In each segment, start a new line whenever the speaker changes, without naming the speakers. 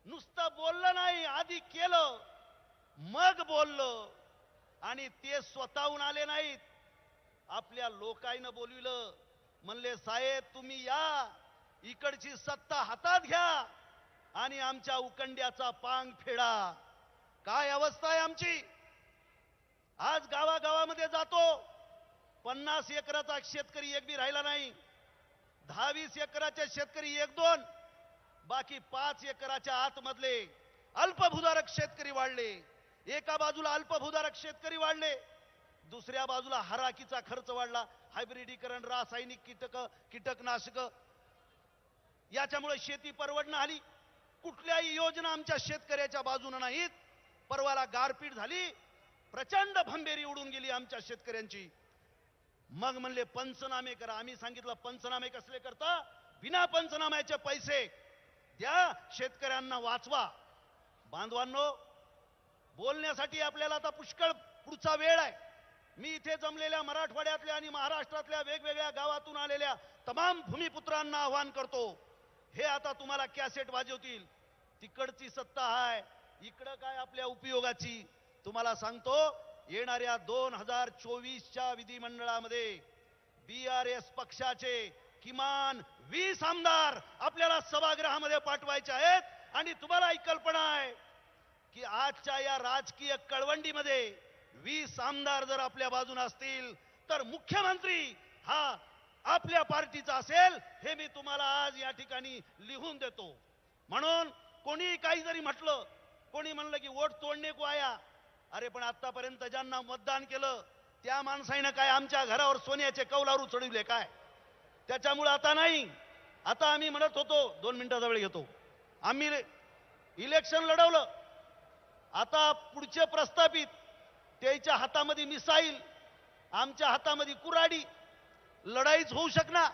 नुसतं बोललं नाही, आधी केलं, मग बोललं. आणि ते स्वतःहून आले नाहीत, आपल्या लोकांना बोलविलं. म्हणले साहेब तुम्ही या, इकडची सत्ता हातात घ्या आणि आमच्या उकंड्याचा पांग फेडा. काय अवस्था आहे आमची. आज गावागावामध्ये जातो, 50 एकराचा शेतकरी एक बी राहिला नाही. 10-20 एकराचे शेतकरी 1-2, बाकी 5 एकराच्या आतमधले अल्पभूधारक शेतकरी वाढले. एका बाजूला अल्पभूधारक शेतकरी वाढले, दुसऱ्या बाजूला हराकीचा खर्च वाढला. हायब्रिडीकरण, रासायनिक कीटकनाशक याच्यामुळे शेती परवडणं आली. कुठल्याही योजना आमच्या शेतकऱ्याच्या बाजूने नाहीत. परवाला गारपीट झाली, प्रचंड भंबेरी उडून गेली आमच्या शेतकऱ्यांची. मग म्हणले पंचनामे करा. आम्ही सांगितलं पंचनामे कसले करता, बिना पंचनाम्याचे पैसे द्या, शेतकऱ्यांना वाचवा. बांधवांनो, बोलण्यासाठी आपल्याला आता पुष्कळ पुढचा वेळ आहे. मी इथे जमलेल्या मराठवाड्यातल्या आणि महाराष्ट्रातल्या वेगवेगळ्या गावातून आलेल्या तमाम भूमिपुत्रांना आवाहन करतो, हे आता तुम्हाला कॅसेट वाजवतील. तिकडची सत्ता आहे, इकडं काय आपल्या उपयोगाची. तुम्हाला सांगतो, येणाऱ्या 2024च्या विधिमंडळामध्ये BRS पक्षाचे किमान 20 आमदार आपल्याला सभागृहामध्ये पाठवायचे आहेत. आणि तुम्हाला ही कल्पना आहे की आजच्या या राजकीय कळवंडीमध्ये 20 आमदार जर आपल्या बाजूने असतील तर मुख्यमंत्री हा आपल्या पार्टीचा असेल, हे मी तुम्हाला आज या ठिकाणी लिहून देतो. म्हणून कोणी काही जरी म्हटलं, कोणी म्हणलं की वोट तोडणे को आया, अरे पण आतापर्यंत ज्यांना मतदान केलं त्या माणसाने काय आमच्या घरावर सोन्याचे कौलारू चढवले काय? त्याच्यामुळे आता नाही. आता आम्ही म्हणत होतो, 2 मिनिटाचा वेळ घेतो, आम्ही इलेक्शन लढवलं. आता पुढचे प्रस्थापित, त्याच्या हातामध्ये मिसाईल, आमच्या हातामध्ये कुऱ्हाडी, लढाईच होऊ शकणार.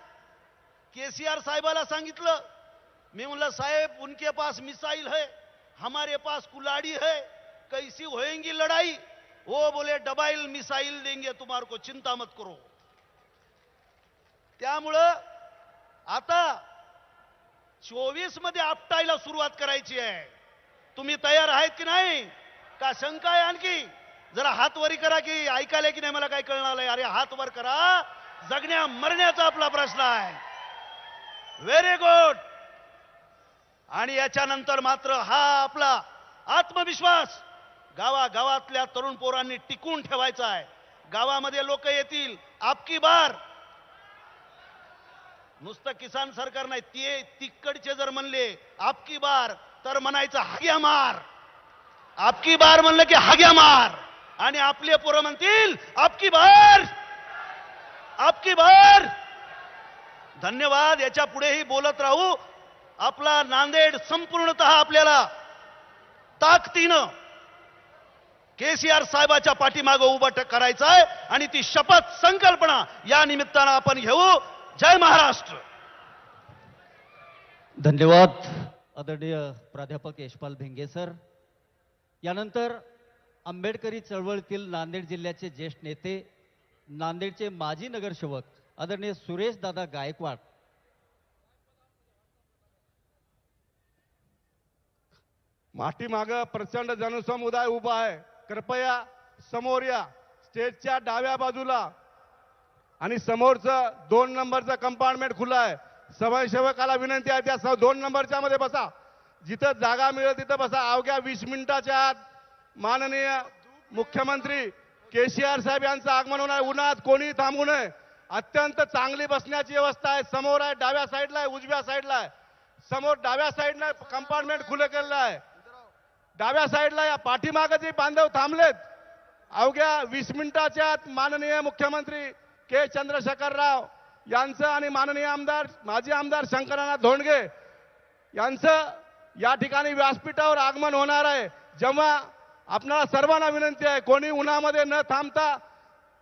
केसीआर साहेबाला सांगितलं, मी म्हणलं साहेब उनके पास मिसाइल है, हमारे पास कुल्हाड़ी है, कैसी होएंगी लड़ाई? वो बोले डबल मिसाइल देंगे तुम्हारे को, चिंता मत करो. त्यामुळं आता 24 मध्ये आपटायला सुरुवात करायची आहे. तुम्ही तयार आहेत की नाही? का शंका आहे आणखी? जरा हात वरी करा की ऐकायला की नाही मला काय कळणार आहे. अरे हात वर करा, जगण्या मरण्याचा आपला प्रश्न आहे. Very good. आणि याच्यानंतर मात्र हा आपला आत्मविश्वास गावागावातल्या तरुण पोरांनी टिकून ठेवायचा आहे. गावामध्ये लोक येतील, आपकी बार. नुसतं किसान सरकार नाही, ते तिकडचे जर म्हणले आपकी बार तर म्हणायचं हाग्या मार. आपकी बार म्हणलं की हाग्या मार. आणि आपले पोरं म्हणतील आपकी बार, आपकी बार. धन्यवाद. याच्या पुढेही बोलत राहू. आपला नांदेड संपूर्णतः आपल्याला ताकदीनं केसीआर साहेबाच्या पाठीमागे उभं करायचं आहे आणि ती शपथ संकल्पना या निमित्तानं आपण घेऊ. जय महाराष्ट्र.
धन्यवाद आदरणीय प्राध्यापक यशपाल भिंगे सर. यानंतर आंबेडकरी चळवळीतील नांदेड जिल्ह्याचे ज्येष्ठ नेते, नांदेडचे माजी नगरसेवक आदरणीय सुरेश दादा गायकवाड.
माठीमागं प्रचंड जनसमुदाय उभा आहे. कृपया समोर या, स्टेजच्या डाव्या बाजूला. आणि समोरचं 2 नंबरचं कंपार्टमेंट खुलं आहे. समाजसेवकाला विनंती आहे त्या 2 नंबरच्या मध्ये बसा. जिथं जागा मिळेल तिथं बसा. अवघ्या 20 मिनिटाच्या आत माननीय मुख्यमंत्री केसीआर साहेब यांचं आगमन होणार. उन्हात कोणी थांबू नये. अत्यंत चांगली बसण्याची व्यवस्था आहे. समोर आहे, डाव्या साईडला आहे, उजव्या साईडला आहे. समोर डाव्या साईडला कंपार्टमेंट खुलं केलेलं आहे. डाव्या साईडला या पाठीमागे जे बांधव थांबलेत, अवघ्या 20 मिनिटाच्या आत माननीय मुख्यमंत्री के चंद्रशेखर राव यांचं आणि माननीय आमदार, माजी आमदार शंकरनाथ धोंडगे यांचं या ठिकाणी व्यासपीठावर आगमन होणार आहे. जेव्हा आपणाला सर्वांना विनंती आहे, कोणी उन्हामध्ये न थांबता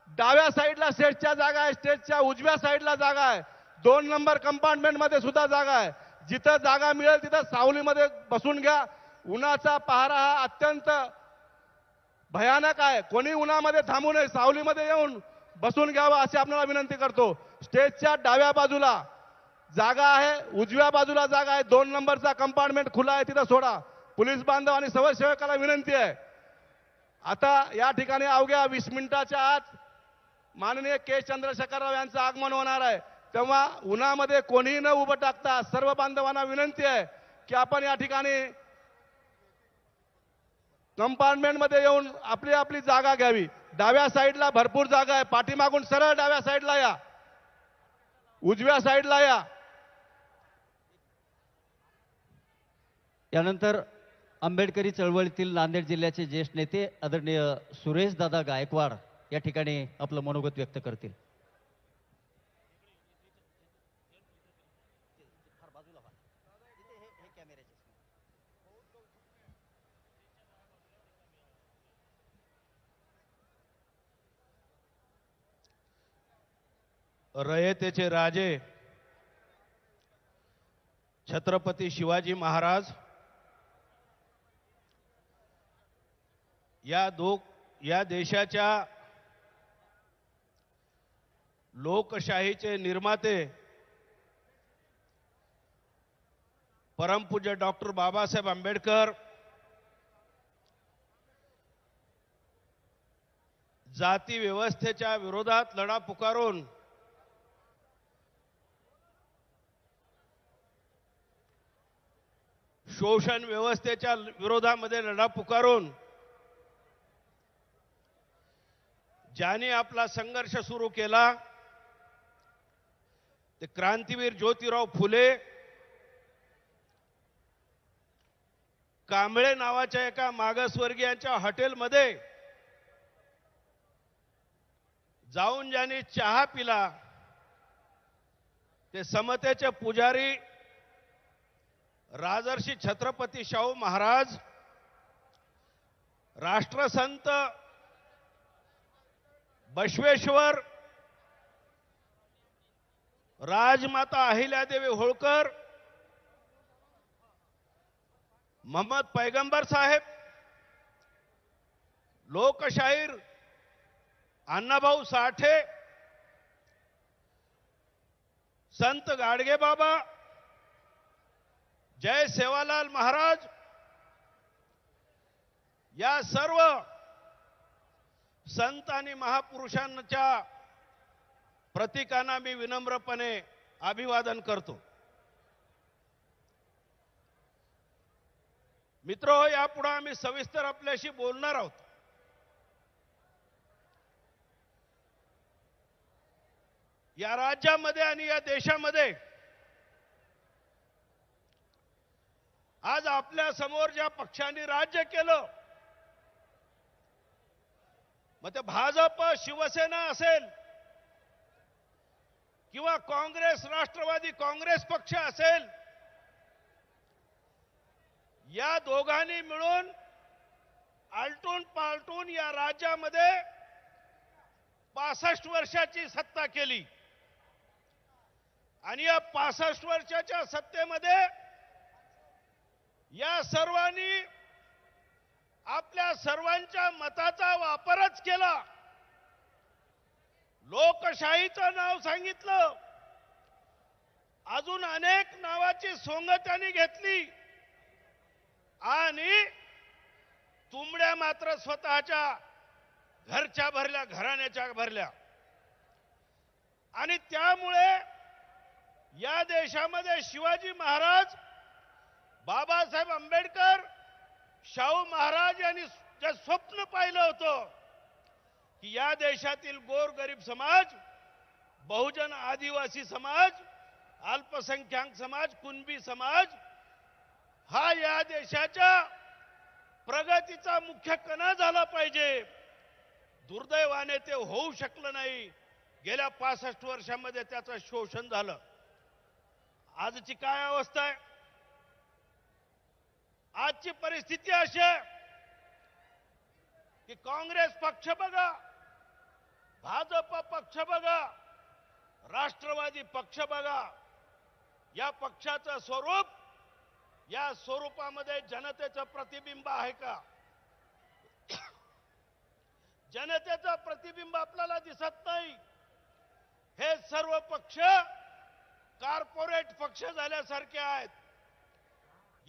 डाव्या साईडला स्टेजच्या जागा आहे, स्टेजच्या उजव्या साईडला जागा आहे, 2 नंबर कंपार्टमेंट मध्ये सुद्धा जागा आहे. जिथं जागा मिळेल तिथं सावलीमध्ये बसून घ्या. उन्हाचा पहारा हा अत्यंत भयानक आहे. कोणी उन्हामध्ये थांबू नये, सावलीमध्ये येऊन बसून घ्यावा अशी आपल्याला विनंती करतो. स्टेजच्या डाव्या बाजूला जागा आहे, उजव्या बाजूला जागा आहे. 2 नंबरचा कंपार्टमेंट खुला आहे, तिथं सोडा. पोलीस बांधव आणि समाजसेवकाला विनंती आहे, आता या ठिकाणी अवघ्या 20 मिनिटाच्या आत माननीय के चंद्रशेखर राव यांचं आगमन होणार आहे. तेव्हा उन्हामध्ये कोणीही न उभं टाकता सर्व बांधवांना विनंती आहे की आपण या ठिकाणी कंपार्टमेंट मध्ये येऊन आपली आपली जागा घ्यावी. डाव्या साईडला भरपूर जागा आहे, पाठीमागून सरळ डाव्या साईडला या, उजव्या साईडला या.
यानंतर आंबेडकरी चळवळीतील नांदेड जिल्ह्याचे ज्येष्ठ नेते आदरणीय सुरेश दादा गायकवाड या ठिकाणी आपलं मनोगत व्यक्त करतील.
रयतेचे राजे छत्रपती शिवाजी महाराज या देशाच्या लोकशाहीचे निर्माते परमपूज्य डॉक्टर बाबासाहेब आंबेडकर जाती व्यवस्थेच्या विरोधात लढा पुकारून शोषण व्यवस्थेच्या विरोधामध्ये लढा पुकारून ज्यांनी आपला संघर्ष सुरू केला ते क्रांतीवीर ज्योतिराव फुले कांबळे नावाच्या एका मागासवर्गीयांच्या हॉटेलमध्ये जाऊन ज्यांनी चहा पिला ते समतेचे पुजारी राजर्षी छत्रपती शाहू महाराज, राष्ट्रसंत बसवेश्वर, राजमाता अहिल्यादेवी होळकर, मोहम्मद पैगंबर साहेब, लोकशाहीर अण्णाभाऊ साठे, संत गाडगे बाबा, जय सेवालाल महाराज या सर्व संत आणि महापुरुषांच्या प्रतीकांना मी विनम्रपणे अभिवादन करतो. मित्र, यापुढे आम्ही सविस्तर आपल्याशी बोलणार आहोत. या राज्यामध्ये आणि या देशामध्ये आज आपल्या समोर ज्या पक्षांनी राज्य केलं, मग ते भाजप शिवसेना असेल किंवा काँग्रेस राष्ट्रवादी काँग्रेस पक्ष असेल, या दोघांनी मिळून आलटून पालटून या राज्यामध्ये 65 वर्षाची सत्ता केली आणि या 65 वर्षाच्या सत्तेमध्ये या सर्वांनी आपल्या सर्वांच्या मताचा वापरच केला. लोकशाहीचं नाव सांगितलं, अजून अनेक नावाची सोंग त्यांनी घेतली आणि तुंबड्या मात्र स्वतःच्या घरच्या भरल्या, घराण्याच्या भरल्या. आणि त्यामुळे या देशामध्ये शिवाजी महाराज, बाबासाहेब आंबेडकर, शाहू महाराज यांनी जे स्वप्न पाहिलं होतं की या देशातील गोरगरीब समाज, बहुजन आदिवासी समाज, अल्पसंख्याक समाज, कुणबी समाज हा या देशाच्या प्रगतीचा मुख्य कणा झाला पाहिजे. दुर्दैवाने ते होऊ शकलं नाही. गेल्या 65 वर्षांमध्ये त्याचं शोषण झालं. आजची काय अवस्था आहे? आजची परिस्थिती अशी आहे की काँग्रेस पक्ष बघा, भाजप पक्ष बघा, राष्ट्रवादी पक्ष बघा, या पक्षाचं स्वरूप, या स्वरूपामध्ये जनतेचं प्रतिबिंब आहे का? जनतेचं प्रतिबिंब आपल्याला दिसत नाही. हे सर्व पक्ष कॉर्पोरेट पक्ष झाल्यासारखे आहेत.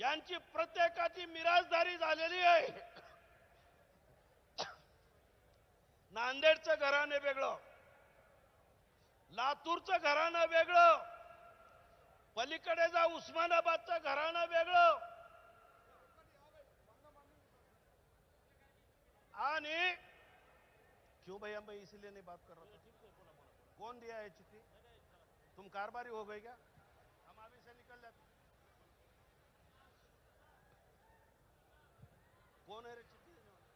यांची प्रत्येकाची मिराजदारी झालेली आहे. नांदेडचं घराणे वेगळं, लातूरचं घराणं वेगळं, पलीकडे जा उस्मानाबादचं घराणं वेगळं, आणि क्यों भैया मैं इसीलिए नहीं बात कर रहा था. कौन दिया है चिट्ठी? तुम कारबारी हो गए क्या? हम अभी से निकल जाते. कौन है रे चिट्ठी देने वाला?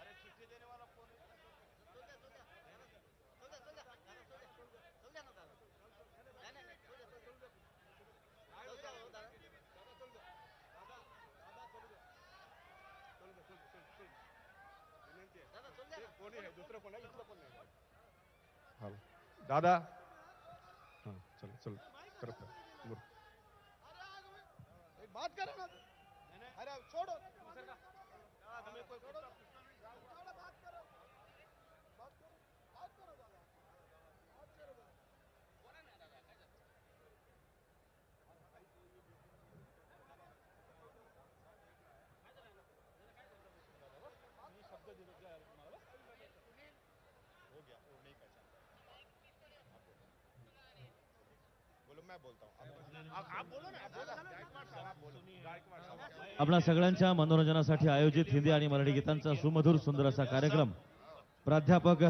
अरे चिट्ठी देने वाला कौन है?
कोणी आहे? दुसरं कोण आहे? इथलं कोण नाही. हा दादा, हा चल चल करत
बात करो ना. अरे छोड़ो.
हमें कोई
बात करो. बात करो दादा. बात करो.
हो गया, वो नहीं पहचानता. बोलो, मैं बोलता हूँ. आप बोलो ना, आप बोलो ना. गायकवाड साहब, आप बोलो. गायकवाड साहब.
आपल्या सगळ्यांच्या मनोरंजनासाठी आयोजित हिंदी आणि मराठी गीतांचा सुमधुर सुंदर असा कार्यक्रम प्राध्यापक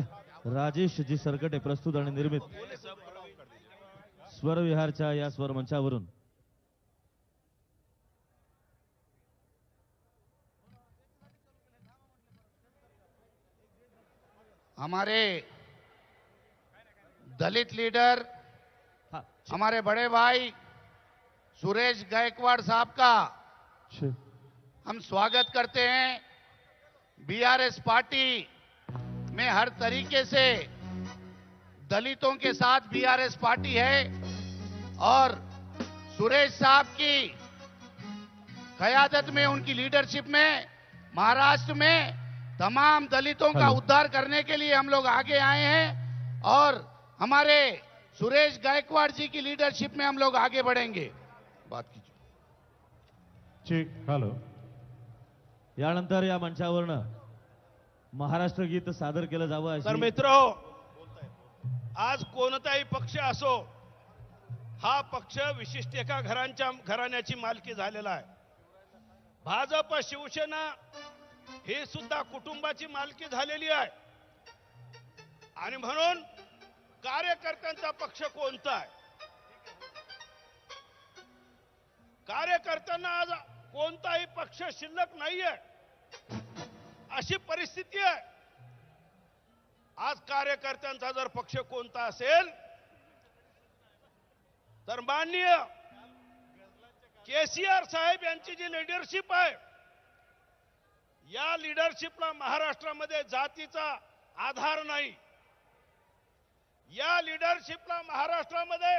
राजेश जी सरकटे प्रस्तुत आणि निर्मित स्वरविहारच्या या स्वरमंचावरून
हमारे दलित लीडर
हा,
हमारे बड़े भाई सुरेश गायकवाड़ साहब का हम स्वागत करते हैं. बीआरएस पार्टी में हर तरीके से दलितों के साथ बीआरएस पार्टी है और सुरेश साहब की क़यादत में, उनकी लीडरशिप में महाराष्ट्र में तमाम दलितों का उद्धार करने के लिए हम लोग आगे आए हैं और हमारे सुरेश गायकवाड़ जी की लीडरशिप में हम लोग आगे बढ़ेंगे. बात कीजिए.
ठीक. हॅलो. यानंतर या मंचावरनं महाराष्ट्र गीत सादर केलं जावं
तर
अशी
मित्र, आज कोणताही पक्ष असो, हा पक्ष विशिष्ट एका घराण्याची मालकी झालेला आहे. भाजप, शिवसेना ही सुद्धा कुटुंबाची मालकी झालेली आहे. आणि म्हणून कार्यकर्त्यांचा पक्ष कोणता आहे? कार्यकर्त्यांना आज कोणताही पक्ष शिल्लक नाहीये, अशी परिस्थिती आहे. आज कार्यकर्त्यांचा जर पक्ष कोणता असेल तर माननीय केसीआर साहेब यांची जी लीडरशिप आहे, या लीडरशिपला महाराष्ट्रामध्ये जातीचा आधार नाही. या लीडरशिपला महाराष्ट्रामध्ये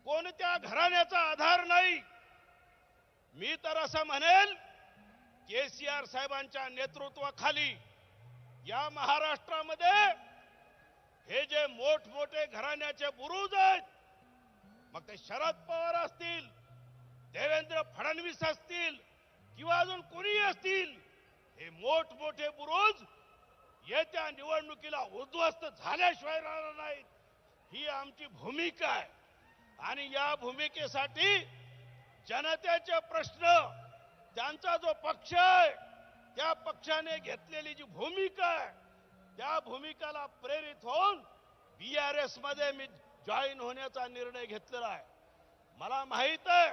कोणत्या घराण्याचा आधार नाही. मी तर असं म्हणेल, केसीआर साहेबांच्या नेतृत्वाखाली या महाराष्ट्रामध्ये हे जे मोठमोठे घराण्याचे बुरुज आहेत, मग ते शरद पवार असतील, देवेंद्र फडणवीस असतील किंवा अजून कोणी असतील, हे मोठमोठे बुरुज येत्या निवडणुकीला उद्ध्वस्त झाल्याशिवाय राहणार नाहीत. ही आमची भूमिका आहे. आणि या भूमिकेसाठी जनतेचे प्रश्न, त्यांचा जो पक्ष आहे, त्या पक्षाने घेतलेली जी भूमिका आहे, त्या भूमिकाला प्रेरित होऊन बीआरएस मध्ये मी जॉईन होण्याचा निर्णय घेतलेला आहे. मला माहित आहे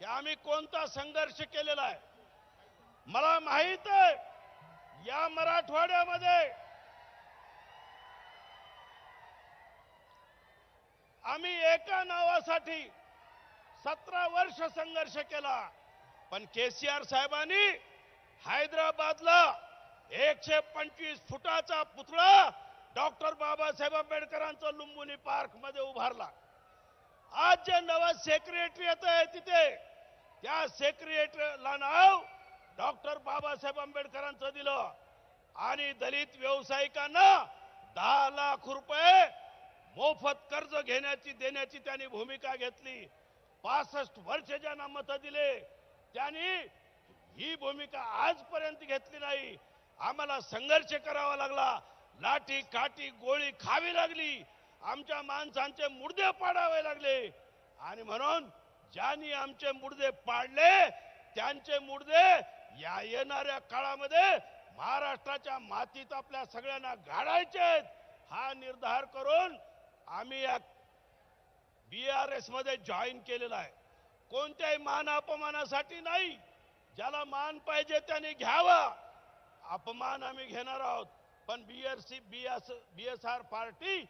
की आम्ही कोणता संघर्ष केलेला आहे. मला माहित आहे या मराठवाड्यामध्ये आम्ही एका नावासाठी 17 वर्ष संघर्ष केला. पण केसीआर साहेबांनी हैदराबादला 125 फुटाचा पुतळा डॉक्टर बाबासाहेब आंबेडकरांचा लुंबिनी पार्क मध्ये उभारला. आज जे नवं सेक्रेटरीएट आहे तिथे, त्या सेक्रेटरीला नाव डॉक्टर बाबासाहेब आंबेडकरांचं दिलं. आणि दलित व्यावसायिकांना 10 लाख रुपये मोफत कर्ज देण्याची त्यांनी भूमिका घेतली. 65 वर्ष ज्यांना मत दिले त्यांनी ही भूमिका आजपर्यंत घेतली नाही. आम्हाला संघर्ष करावा लागला, लाठी काठी गोळी खावी लागली, आमच्या माणसांचे मुर्दे पाडावे लागले. आणि म्हणून ज्यांनी आमचे मुर्दे पाडले त्यांचे मुर्दे या येणाऱ्या काळामध्ये महाराष्ट्राच्या मातीत आपल्या सगळ्यांना गाडायचे आहेत. हा निर्धार करून आम्ही या BRS मध्ये जॉईन केलेला आहे. कोणत्याही मान अपमानासाठी नाही. ज्याला मान पाहिजे त्याने घ्यावा. अपमान आम्ही घेणार आहोत, पण BSR पार्टी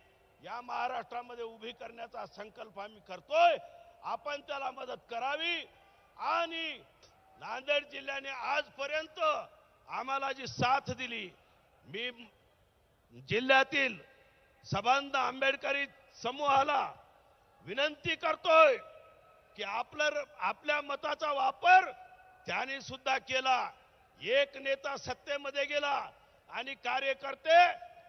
या महाराष्ट्रामध्ये उभी करण्याचा संकल्प आम्ही करतोय. आपण त्याला मदत करावी. आणि नांदेड जिल्ह्याने आजपर्यंत आम्हाला जी साथ दिली, मी जिल्ह्यातील सबंध आंबेडकरी समूहाला विनंती करतोय की आपल्या मताचा वापर त्यांनी सुद्धा केला. एक नेता सत्तेमध्ये गेला आणि कार्यकर्ते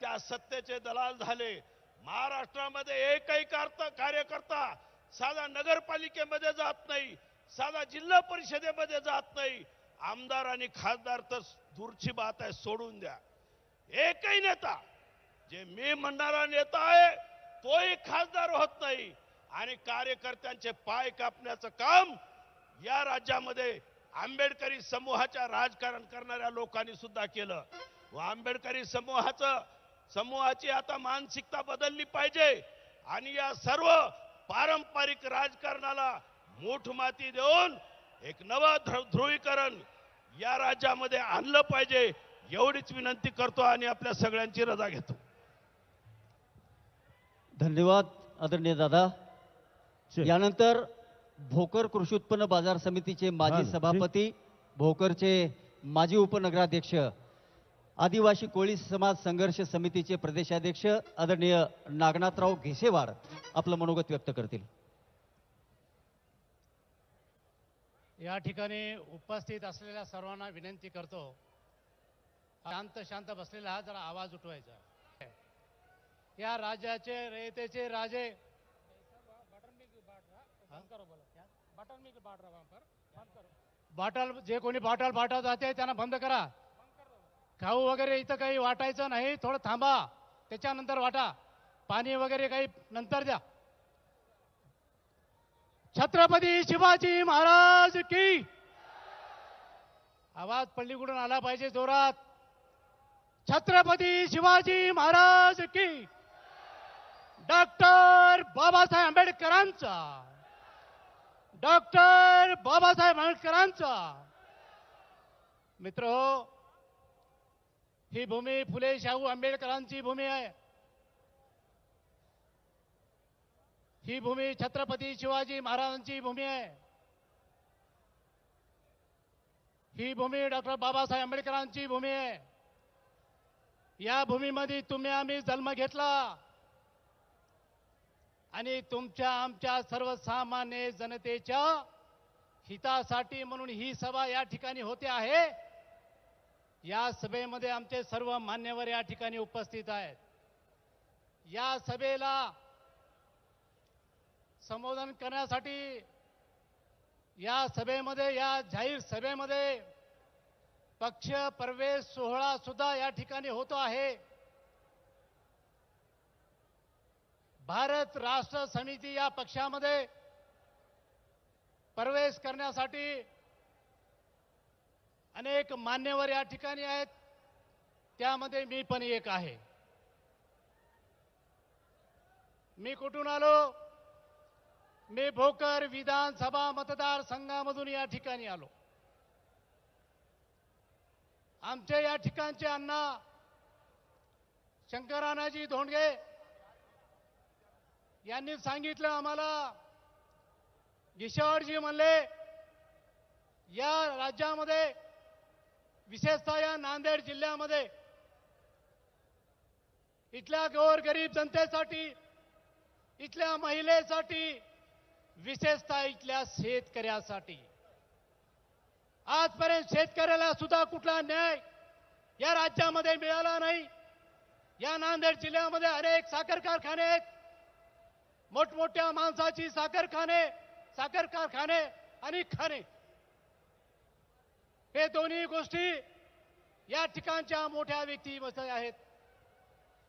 त्या सत्तेचे दलाल झाले. महाराष्ट्रामध्ये एकही कार्यकर्ता साधा नगरपालिकेमध्ये जात नाही, साधा जिल्हा परिषदेमध्ये जात नाही. आमदार आणि खासदार तर दूरची बात आहे, सोडून द्या. एकही नेता, जे मी म्हणणारा नेता आहे तोही खासदार होत नाही. आणि कार्यकर्त्यांचे पाय कापण्याचं काम या राज्यामध्ये आंबेडकरी समूहाच्या राजकारण करणाऱ्या लोकांनी सुद्धा केलं. व आंबेडकरी समूहाची आता मानसिकता बदलली पाहिजे आणि या सर्व पारंपरिक राजकारणाला मूठ माती देऊन एक नवं ध्रुवीकरण या राज्यामध्ये आणलं पाहिजे, एवढीच विनंती करतो आणि आपल्या सगळ्यांची रजा घेतो.
धन्यवाद आदरणीय दादा. यानंतर भोकर कृषी उत्पन्न बाजार समितीचे माजी सभापती, भोकरचे माजी उपनगराध्यक्ष, आदिवासी कोळी समाज संघर्ष समितीचे प्रदेशाध्यक्ष आदरणीय नागनाथराव घेसेवाड आपलं मनोगत व्यक्त करतील.
या ठिकाणी उपस्थित असलेल्या सर्वांना विनंती करतो, शांत बसलेला हा जरा आवाज उठवायचा. या राज्याचे रयतेचे राजे बॉटल, जे कोणी बॉटल पाठवत जाते त्यांना बंद करा. खाऊ वगैरे इथं काही वाटायचं नाही, थोडं थांबा, त्याच्यानंतर वाटा. पाणी वगैरे काही नंतर द्या. छत्रपती शिवाजी महाराज की. आवाज पल्लीकडून आला पाहिजे जोरात. छत्रपती शिवाजी महाराज की. डॉक्टर बाबासाहेब आंबेडकरांचा, डॉक्टर बाबासाहेब आंबेडकरांचा. मित्रहो, ही भूमी फुले शाहू आंबेडकरांची भूमी आहे. ही भूमी छत्रपती शिवाजी महाराजांची भूमी आहे. ही भूमी डॉक्टर बाबासाहेब आंबेडकरांची भूमी आहे. या भूमीमध्ये तुम्ही आम्ही जन्म घेतला आणि तुमच्या आमच्या सर्वसामान्य जनतेच्या हितासाठी म्हणून ही सभा या ठिकाणी होते आहे. या सभेमध्ये आमचे सर्व मान्यवर या ठिकाणी उपस्थित आहेत. या सभेला संबोधन करण्यासाठी या सभेमध्ये, या जाहीर सभेमध्ये पक्ष प्रवेश सोहळा सुद्धा या ठिकाणी होतो आहे. भारत राष्ट्र समिती या पक्षामध्ये प्रवेश करण्यासाठी अनेक मान्यवर या ठिकाणी आहेत, त्यामध्ये मी पण एक आहे. मी कुठून आलो? मी भोकर विधानसभा मतदारसंघामधून या ठिकाणी आलो. आमच्या या ठिकाणचे अण्णा शंकरानाजी धोंडगे यांनी सांगितलं आम्हाला, गिशावडजी म्हणले, या राज्यामध्ये विशेषतः या नांदेड जिल्ह्यामध्ये इथल्या गोरगरीब जनतेसाठी, इथल्या महिलेसाठी, विशेषतः इथल्या शेतकऱ्यासाठी, आजपर्यंत शेतकऱ्याला सुद्धा कुठला न्याय या राज्यामध्ये मिळाला नाही. या नांदेड जिल्ह्यामध्ये अनेक साखर कारखाने आहेत, मोठमोठ्या माणसाची साखर कारखाने आणि खाणे, हे दोन्ही गोष्टी या ठिकाणच्या मोठ्या व्यक्ती बसल्या आहेत.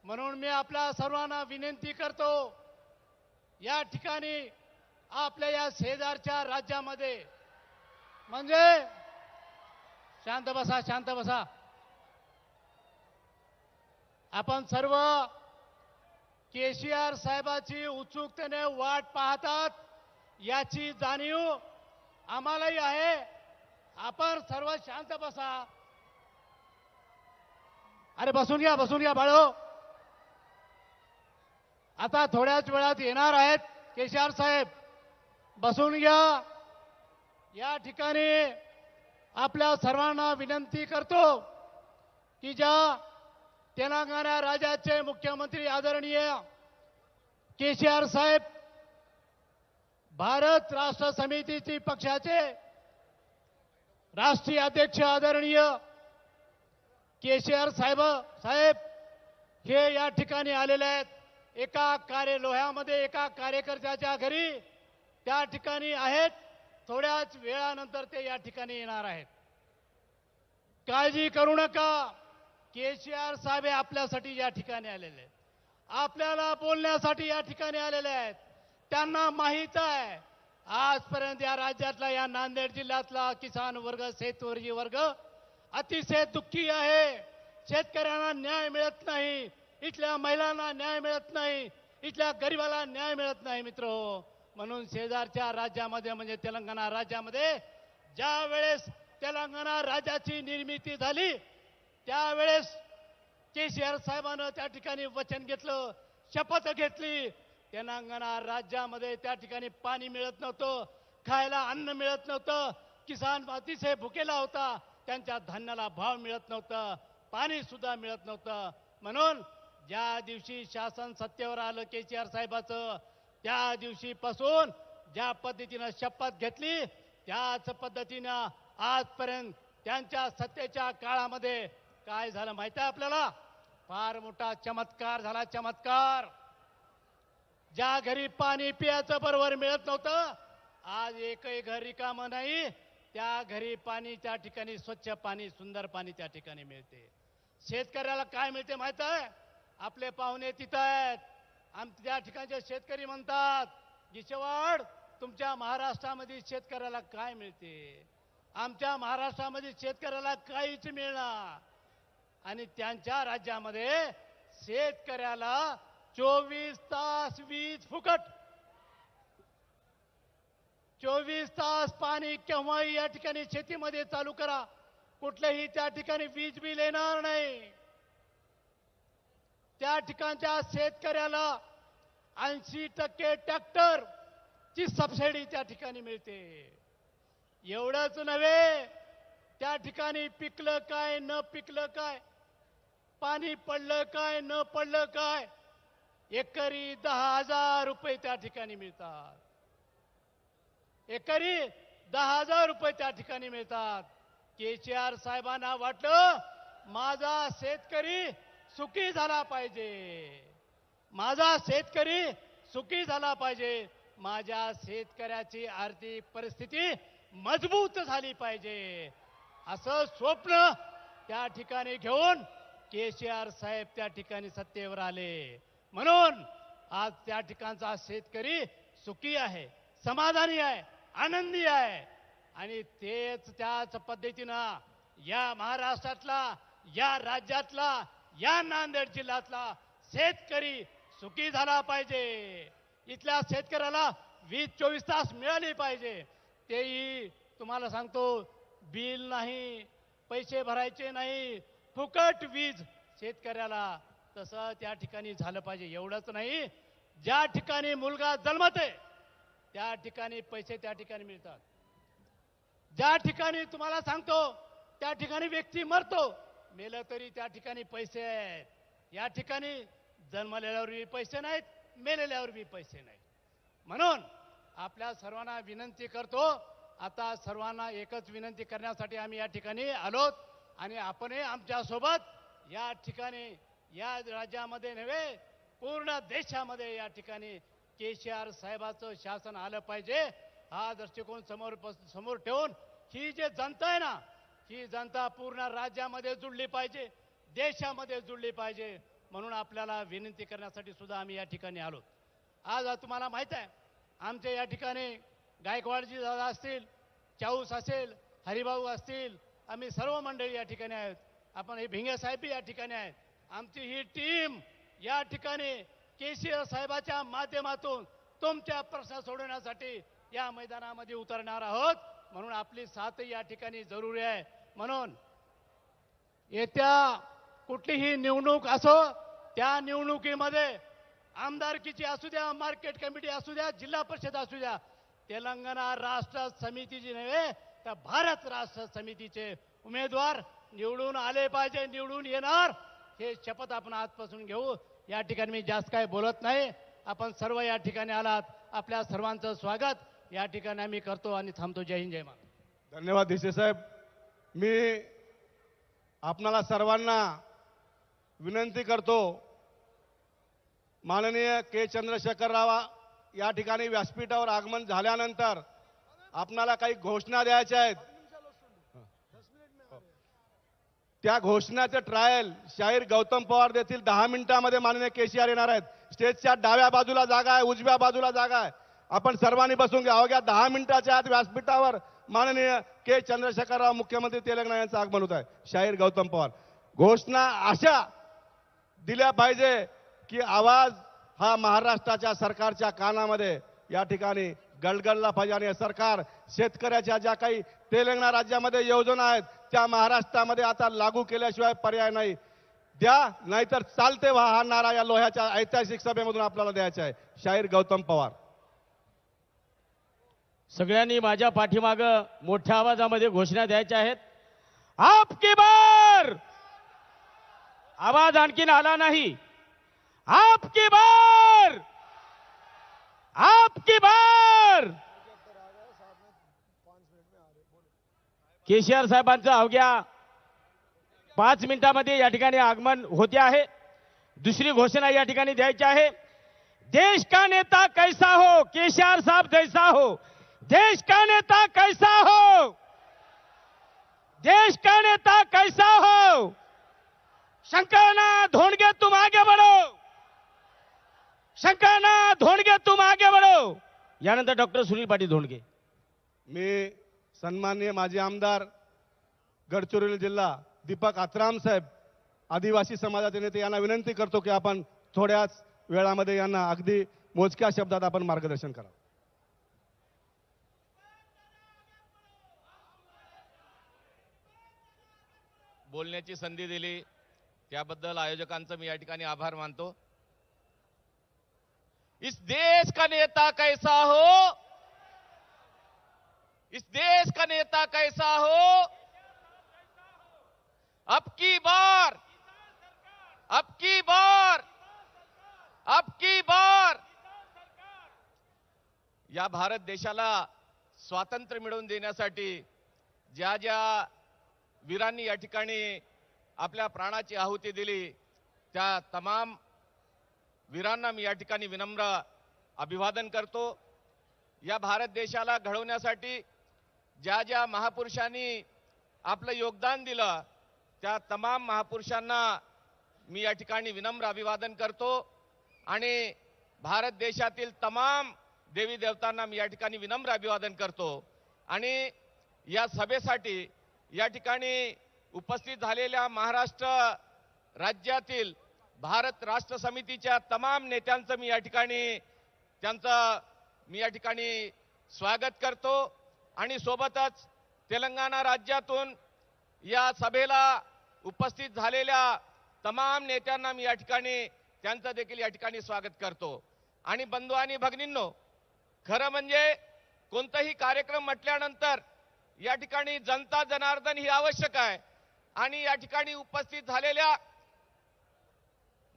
म्हणून मी आपल्या सर्वांना विनंती करतो, या ठिकाणी आपल्या या शेजारच्या राज्यामध्ये, म्हणजे शांत बसा, आपण सर्व केसीआर साहेबाची उत्सुकतेने वाट पाहतात, याची जाणीव आम्हालाही आहे. आपण सर्व शांत बसा. अरे बसून घ्या बाळो. आता थोड्याच वेळात येणार आहेत केसीआर साहेब, बसून घ्या. या ठिकाणी आपल्या सर्वांना विनंती करतो की ज्या तेलंगणा राज्याचे मुख्यमंत्री आदरणीय केसीआर साहेब, भारत राष्ट्र समितीची पक्षाचे राष्ट्रीय अध्यक्ष आदरणीय केसीआर साहेब हे या ठिकाणी आलेले आहेत. लोह्यामध्ये एका कार्यकर्त्याच्या घरी त्या ठिकाणी आहेत. थोड्याच वेळानंतर ते या ठिकाणी येणार आहेत. काळजी करू नका. केसीआर साहेब हे आपल्यासाठी या ठिकाणी आलेले आहेत, आपल्याला बोलण्यासाठी या ठिकाणी आलेले आहेत. त्यांना माहीत आहे आजपर्यंत या राज्यातला, या नांदेड जिल्ह्यातला किसान वर्ग, शेतकरी वर्ग अतिशय दुःखी आहे. शेतकऱ्यांना न्याय मिळत नाही, इथल्या महिलांना न्याय मिळत नाही, इथल्या गरिबाला न्याय मिळत नाही मित्र. म्हणून शेजारच्या राज्यामध्ये म्हणजे तेलंगणा राज्यामध्ये ज्या वेळेस तेलंगणा राज्याची निर्मिती झाली, त्यावेळेस केसीआर साहेबांना त्या ठिकाणी वचन घेतलं, शपथ घेतली. तेलंगणा राज्यामध्ये त्या ठिकाणी पाणी मिळत नव्हतं, खायला अन्न मिळत नव्हतं, किसान अतिशय भुकेला होता, त्यांच्या धान्याला भाव मिळत नव्हता, पाणी सुद्धा मिळत नव्हतं. म्हणून ज्या दिवशी शासन सत्तेवर आलं केसीआर साहेबाचं, त्या दिवशीपासून ज्या पद्धतीनं शपथ घेतली, त्याच पद्धतीनं आजपर्यंत त्यांच्या सत्तेच्या काळामध्ये काय झालं माहिती आहे आपल्याला? फार मोठा चमत्कार झाला. चमत्कार. ज्या घरी पाणी पियाचं बरोबर मिळत नव्हतं, आज एकही घर रिकामं नाही. त्या घरी पाणी, त्या ठिकाणी स्वच्छ पाणी, सुंदर पाणी त्या ठिकाणी मिळते. शेतकऱ्याला काय मिळते माहित आहे? आपले पाहुणे तिथं आहेत. त्या ठिकाणचे शेतकरी म्हणतात, गिशेवाड तुमच्या महाराष्ट्रामध्ये शेतकऱ्याला काय मिळते? आमच्या महाराष्ट्रामध्ये शेतकऱ्याला काहीच मिळणार. आणि त्यांच्या राज्यामध्ये शेतकऱ्याला 24 तास वीज फुकट, 24 तास पाणी केव्हाही या ठिकाणी शेतीमध्ये चालू करा, कुठलेही त्या ठिकाणी वीज बिल येणार नाही. त्या ठिकाणच्या शेतकऱ्याला 80% ट्रॅक्टर ची सबसिडी त्या ठिकाणी मिळते. एवढंच नव्हे, त्या ठिकाणी पिकलं काय न पिकलं काय, पाणी पडलं काय न पडलं काय, एकरी 10,000 रुपये त्या ठिकाणी मिळतात. एकरी 10,000 रुपये त्या ठिकाणी मिळतात. केसीआर साहेबांना वाटलं माझा शेतकरी सुखी झाला पाहिजे, माझा शेतकरी सुखी झाला पाहिजे, माझ्या शेतकऱ्याची आर्थिक परिस्थिती मजबूत झाली पाहिजे, असं स्वप्न त्या ठिकाणी घेऊन केसीआर साहेब त्या ठिकाणी सत्तेवर आले. म्हणून आज त्या ठिकाणचा शेतकरी सुखी आहे, समाधानी आहे, आनंदी आहे. आणि त्याच पद्धतीनं या महाराष्ट्रातला, या राज्यातला, या नांदेड जिल्ह्यातला शेतकरी सुखी झाला पाहिजे. इथल्या शेतकऱ्याला वीज 24 तास मिळाली पाहिजे. तेही तुम्हाला सांगतो, बिल नाही, पैसे भरायचे नाही, फुकट वीज शेतकऱ्याला. तसं त्या ठिकाणी झालं पाहिजे. एवढंच नाही, ज्या ठिकाणी मुलगा जन्मते त्या ठिकाणी पैसे त्या ठिकाणी मिळतात. ज्या ठिकाणी तुम्हाला सांगतो त्या ठिकाणी व्यक्ती मरतो, मेलं तरी त्या ठिकाणी पैसे आहेत. या ठिकाणी जन्मलेल्यावर बी पैसे नाहीत, मेलेल्यावर बी पैसे नाहीत. म्हणून आपल्या सर्वांना विनंती करतो, आता सर्वांना एकच विनंती करण्यासाठी आम्ही या ठिकाणी आलोत. आणि आपणही आमच्यासोबत या ठिकाणी, या राज्यामध्ये नव्हे पूर्ण देशामध्ये या ठिकाणी केसीआर साहेबाचं शासन आलं पाहिजे, हा दृष्टिकोन समोर ठेवून ही जे जनता आहे ना, ही जनता पूर्ण राज्यामध्ये जुळली पाहिजे, देशामध्ये जुळली पाहिजे. म्हणून आपल्याला विनंती करण्यासाठी सुद्धा आम्ही या ठिकाणी आलो. आज तुम्हाला माहित आहे, आमच्या या ठिकाणी गायकवाडजी दादा असतील, चाऊस असेल, हरिभाऊ असतील, आम्ही सर्व मंडळी या ठिकाणी आहेत. आपण हे भिंगे साहेब या ठिकाणी आहेत. आमची ही टीम या ठिकाणी केसीआर साहेबाच्या माध्यमातून तुमच्या प्रश्न सोडवण्यासाठी या मैदानामध्ये उतरणार आहोत. म्हणून आपली साथही या ठिकाणी जरुरी आहे. म्हणून येत्या कुठलीही निवडणूक असो, त्या निवडणुकीमध्ये आमदारकीची असू द्या, मार्केट कमिटी असू द्या, जिल्हा परिषद असू द्या, तेलंगणा राष्ट्र समितीची नव्हे तर भारत राष्ट्र समितीचे उमेदवार निवडून आले पाहिजे, निवडून येणार, हे शपथ आपण आजपासून घेऊ. या ठिकाणी मी जास्त काही बोलत नाही. आपण सर्व या ठिकाणी आलात, आपल्या सर्वांचं स्वागत या ठिकाणी आम्ही करतो आणि थांबतो. जय हिंद, जय महाराष्ट्र.
धन्यवाद देशे साहेब. मी आपणाला सर्वांना विनंती करतो, माननीय के चंद्रशेखर राव या ठिकाणी व्यासपीठावर आगमन झाल्यानंतर आपणाला काही घोषणा द्यायच्या आहेत. त्या घोषणाचे ट्रायल शाहीर गौतम पवार देतील. 10 मिनिटांमध्ये माननीय केसीआर येणार आहेत. स्टेजच्या डाव्या बाजूला जागा आहे, उजव्या बाजूला जागा आहे. आपण सर्वांनी बसून घ्या. अवघ्या 10 मिनिटाच्या आत व्यासपीठावर माननीय के चंद्रशेखरराव मुख्यमंत्री तेलंगणा यांचं आगमन होत आहे. शाहीर गौतम पवार. घोषणा अशा दिल्या पाहिजे की आवाज हा महाराष्ट्राच्या सरकारच्या कानामध्ये या ठिकाणी गळगळला पाहिजे. आणि सरकार शेतकऱ्याच्या ज्या काही तेलंगणा राज्यामध्ये योजना आहेत त्या महाराष्ट्रामध्ये आता लागू केल्याशिवाय पर्याय नाही. द्या, नाहीतर चालते व्हा, हा नारा या लोह्याच्या ऐतिहासिक सभेमधून आपल्याला द्यायचा आहे. शाहीर गौतम पवार.
सगळ्यांनी माझ्या पाठीमाग मोठ्या आवाजामध्ये घोषणा द्यायच्या आहेत. आपकी बार. आवाज आणखीन आला नाही. आपकी बार, आपकी बार. केसीआर साहेबांचं अवघ्या 5 मिनिटांमध्ये या ठिकाणी आगमन होते आहे. दुसरी घोषणा या ठिकाणी द्यायची आहे. देश का नेता कैसा हो, केसीआर साहब जैसा हो. देश का नेता कैसा हो, देश का नेता कैसा हो. शंकरनाथ धोंडगे तुम आगे बढ़ो, शंकरनाथ धोंडगे तुम आगे बढ़ो. यानंतर डॉक्टर सुनील पाटील धोंडगे.
मी सन्माननीय माजी आमदार गडचिरोली जिल्हा दीपक आत्राम साहेब, आदिवासी समाजाचे नेते, यांना विनंती करतो की आपण थोड्याच वेळामध्ये यांना अगदी मोजक्या शब्दात आपण मार्गदर्शन करा.
बोलण्याची संधी दिली त्याबद्दल आयोजकांचं मी या ठिकाणी आभार मानतो. इस देश का नेता कैसा हो, इस देश का नेता कैसा हो. अब की बार, अब की बार, अब की बार. या भारत देशाला स्वातंत्र्य मिळवून देण्यासाठी ज्या ज्या वीरांनी या ठिकाणी आपल्या प्राणाची आहुती दिली त्या तमाम वीरांना मी या ठिकाणी विनम्र अभिवादन करतो. या भारत देशाला घडवण्यासाठी ज्या ज्या महापुरुषांनी आपलं योगदान दिलं त्या तमाम महापुरुषांना मी या ठिकाणी विनम्र अभिवादन करतो. आणि भारत देशातील तमाम देवी देवतांना मी या ठिकाणी विनम्र अभिवादन करतो. आणि या सभेसाठी या ठिकाणी उपस्थित झालेल्या महाराष्ट्र राज्यातील भारत राष्ट्र समितीच्या तमाम नेत्यांचं मी या ठिकाणी स्वागत करतो. आणि सोबतच तेलंगणा राज्यातून या सभेला उपस्थित झालेल्या तमाम नेत्यांना मी या ठिकाणी त्यांचं देखील या ठिकाणी स्वागत करतो. आणि बंधू आणि भगिनींनो, खरं म्हणजे कोणताही कार्यक्रम म्हटल्यानंतर या ठिकाणी जनता जनार्दन ही आवश्यक आहे. आणि या ठिकाणी उपस्थित झालेल्या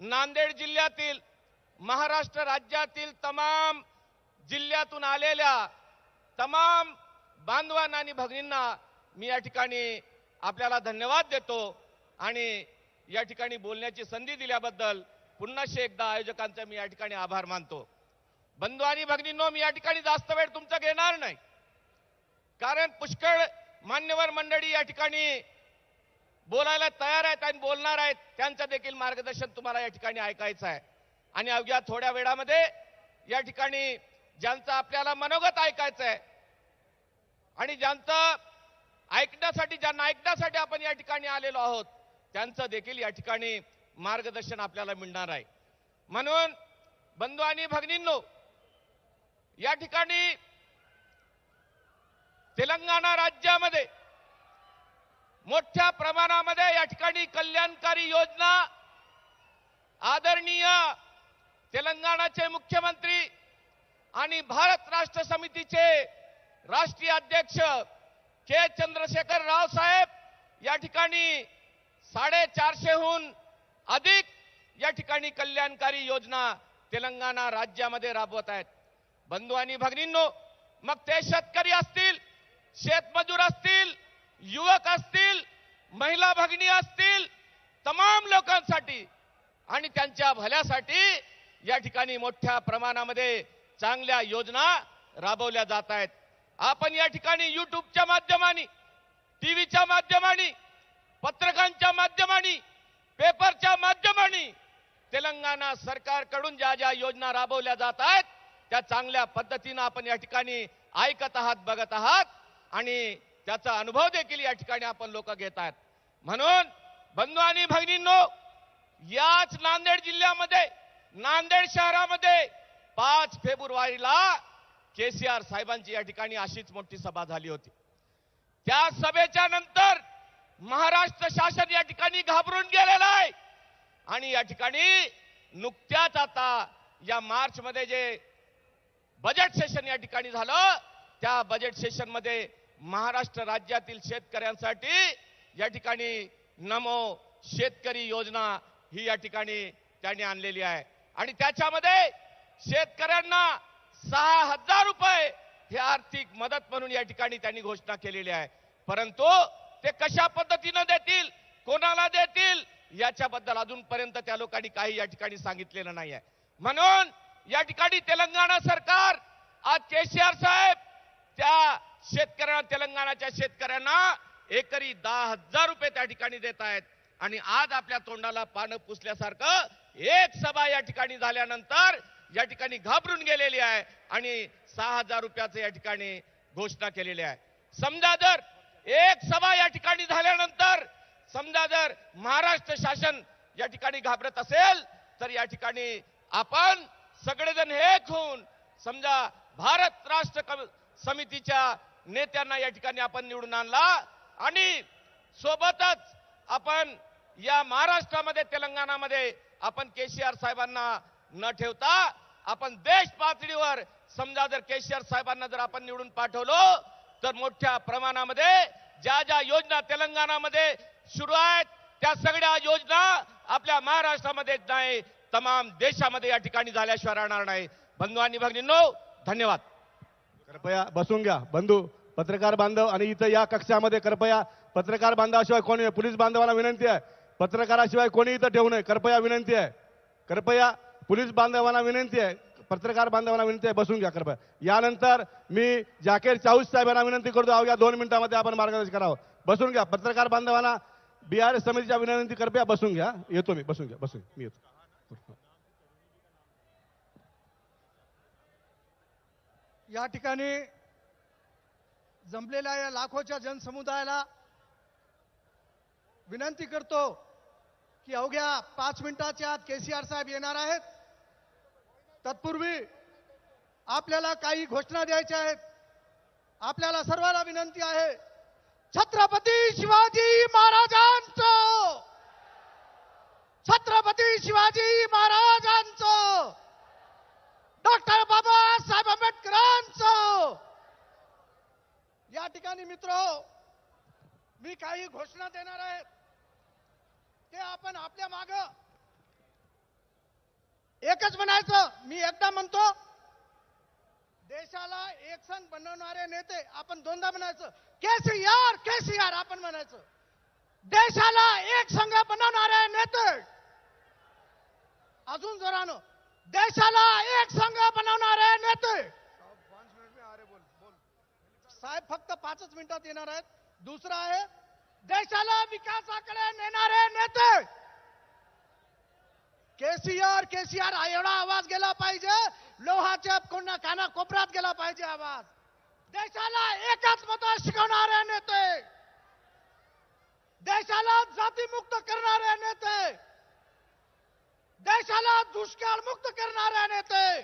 नांदेड जिल्ह्यातील, महाराष्ट्र राज्यातील तमाम जिल्ह्यातून आलेल्या तमाम बांधवांना आणि भगिनींना मी या ठिकाणी आपल्याला धन्यवाद देतो. आणि या ठिकाणी बोलण्याची संधी दिल्याबद्दल पुन्हा एकदा आयोजकांचा मी या ठिकाणी आभार मानतो. बंधू आणि भगिनींनो, मी या ठिकाणी जास्त वेळ तुमचा घेणार नाही, कारण पुष्कळ मान्यवर मंडळी या ठिकाणी बोलायला तयार आहेत आणि बोलणार आहेत. त्यांचं देखील मार्गदर्शन तुम्हाला या ठिकाणी ऐकायचं आहे. आणि अवघ्या थोड्या वेळामध्ये या ठिकाणी ज्यांचं आपल्याला मनोगत ऐकायचं आहे आणि ज्यांचं ज्यांना ऐकण्यासाठी आपण या ठिकाणी आलेलो आहोत, त्यांचं देखील या ठिकाणी मार्गदर्शन आपल्याला मिळणार आहे. म्हणून बंधू आणि भगिनींनो, या ठिकाणी तेलंगणा राज्यामध्ये मोठ्या प्रमाणामध्ये या ठिकाणी कल्याणकारी योजना आदरणीय तेलंगणाचे मुख्यमंत्री आणि भारत राष्ट्र समितीचे राष्ट्रीय अध्यक्ष के चंद्रशेखर राव साहेब या ठिकाणी 450हून अधिक या ठिकाणी कल्याणकारी योजना तेलंगणा राज्यामध्ये राबवत आहेत. बंधू आणि भगिनींनो, मग ते शेतकरी असतील, शेतमजूर असतील, युवक असतील, महिला भगिनी असतील, तमाम लोकांसाठी आणि त्यांच्या भल्यासाठी या ठिकाणी मोठ्या प्रमाणामध्ये चांगल्या योजना राबवल्या जात आहेत. आपण या ठिकाणी युट्यूबच्या माध्यमाने, टीव्हीच्या माध्यमाने, पत्रकांच्या माध्यमाने, पेपरच्या माध्यमाने तेलंगणा सरकारकडून ज्या ज्या योजना राबवल्या जात आहेत त्या चांगल्या पद्धतीनं आपण या ठिकाणी ऐकत आहात, बघत आहात आणि त्याचा अनुभव देखील या ठिकाणी आपण लोक घेत आहेत. म्हणून बंधू आणि भगिनींनो, याच नांदेड जिल्ह्यामध्ये, नांदेड शहरामध्ये 5 फेब्रुवारीला केसीआर साहेबांची या ठिकाणी अशीच मोठी सभा झाली होती. त्या सभेच्या नंतर महाराष्ट्र शासन या ठिकाणी घाबरून गेलेलं आहे आणि या ठिकाणी नुकत्याच आता या मार्च मध्ये जे बजेट सेशन या ठिकाणी झालं, त्या बजेट सेशन मध्ये महाराष्ट्र राज्यातील शेतकऱ्यांसाठी या ठिकाणी नमो शेतकरी योजना ही या ठिकाणी त्यांनी आणलेली आहे आणि त्याच्यामध्ये शेतकऱ्यांना 6,000 रुपये हे आर्थिक मदत म्हणून या ठिकाणी त्यांनी घोषणा केलेली आहे. परंतु ते कशा पद्धतीनं देतील, कोणाला देतील, याच्याबद्दल अजूनपर्यंत त्या लोकांनी काही या ठिकाणी सांगितलेलं नाही आहे. म्हणून या ठिकाणी तेलंगणा सरकार आज केसीआर साहेब त्या शेतकऱ्यांना, तेलंगणाच्या शेतकऱ्यांना एकरी 10,000 रुपये त्या ठिकाणी देत आहेत आणि आज आपल्या तोंडाला पानं पुसल्यासारखं एक सभा या ठिकाणी झाल्यानंतर या ठिकाणी घाबरून गेलेली आहे आणि 6,000 रुपयाचं या ठिकाणी घोषणा केलेली आहे. समजा जर एक सभा या ठिकाणी झाल्यानंतर समजा जर महाराष्ट्र शासन या ठिकाणी घाबरत असेल तर या ठिकाणी आपण सगळेजण एक होऊन समजा भारत राष्ट्र समितीच्या नेत्यांना या ठिकाणी आपण निवडून आणला आणि सोबतच आपण या महाराष्ट्रामध्ये, तेलंगणामध्ये आपण केसीआर साहेबांना न ठेवता आपण देश पातळीवर समजा जर केसीआर साहेबांना जर आपण निवडून पाठवलो तर मोठ्या प्रमाणामध्ये ज्या ज्या योजना तेलंगणामध्ये सुरू आहेत त्या सगळ्या योजना आपल्या महाराष्ट्रामध्ये नाही, तमाम देशामध्ये या ठिकाणी झाल्याशिवाय राहणार नाही. बंधू आणि भगिनींनो, धन्यवाद.
कृपया बसून घ्या. बंधू पत्रकार बांधव आणि इथं या कक्षामध्ये कृपया पत्रकार बांधवाशिवाय कोणी, पोलीस बांधवांना विनंती आहे, पत्रकाराशिवाय कोणी इथं ठेवू नये. कृपया विनंती आहे. कृपया पोलीस बांधवांना विनंती आहे, पत्रकार बांधवांना विनंती आहे, बसून घ्या कृपया. यानंतर मी जाकीर चाऊस साहेबांना विनंती करतो, अवघ्या 2 मिनिटांमध्ये आपण मार्गदर्शन करावं. बसून घ्या. पत्रकार बांधवांना बीआरएस समितीच्या विनंती, कृपया बसून घ्या. येतो मी, बसून घ्या, बसून मी येतो.
या ठिकाणी जमलेल्या या लाखोच्या जनसमुदायाला विनंती करतो की अवघ्या 5 मिनिटाच्या आत केसीआर साहेब येणार आहेत. तत्पूर्वी आपल्याला काही घोषणा द्यायच्या आहेत. आपल्याला सर्वांना विनंती आहे, छत्रपती शिवाजी महाराजांचं, छत्रपती शिवाजी महाराजांचं, डॉक्टर बाबासाहेब आंबेडकरांचं. या ठिकाणी मित्र, मी काही घोषणा देणार आहे ते आपण आपल्या माग एकच म्हणायचं. मी एकदा म्हणतो, देशाला एकसंघ बनवणारे नेते आपण दोनदा म्हणायचं. केसीआर केसीआर आपण म्हणायचं. देशाला एक संघ बनवणारे नेते अजून जोरानं देशाला एक संघ बनवणारे नेते. साहेब फक्त 5च मिनिटात येणार आहेत. दुसरा आहे देशाला विकासाकडे नेणारे नेते. केसीआर केसीआर एवढा आवाज गेला पाहिजे, लोहाच्या कानाकोपऱ्यात गेला पाहिजे आवाज. देशाला एकच मत शिकवणारे नेते, देशाला जातीमुक्त करणारे नेते, देशाला दुष्काळ मुक्त करणारे नेते,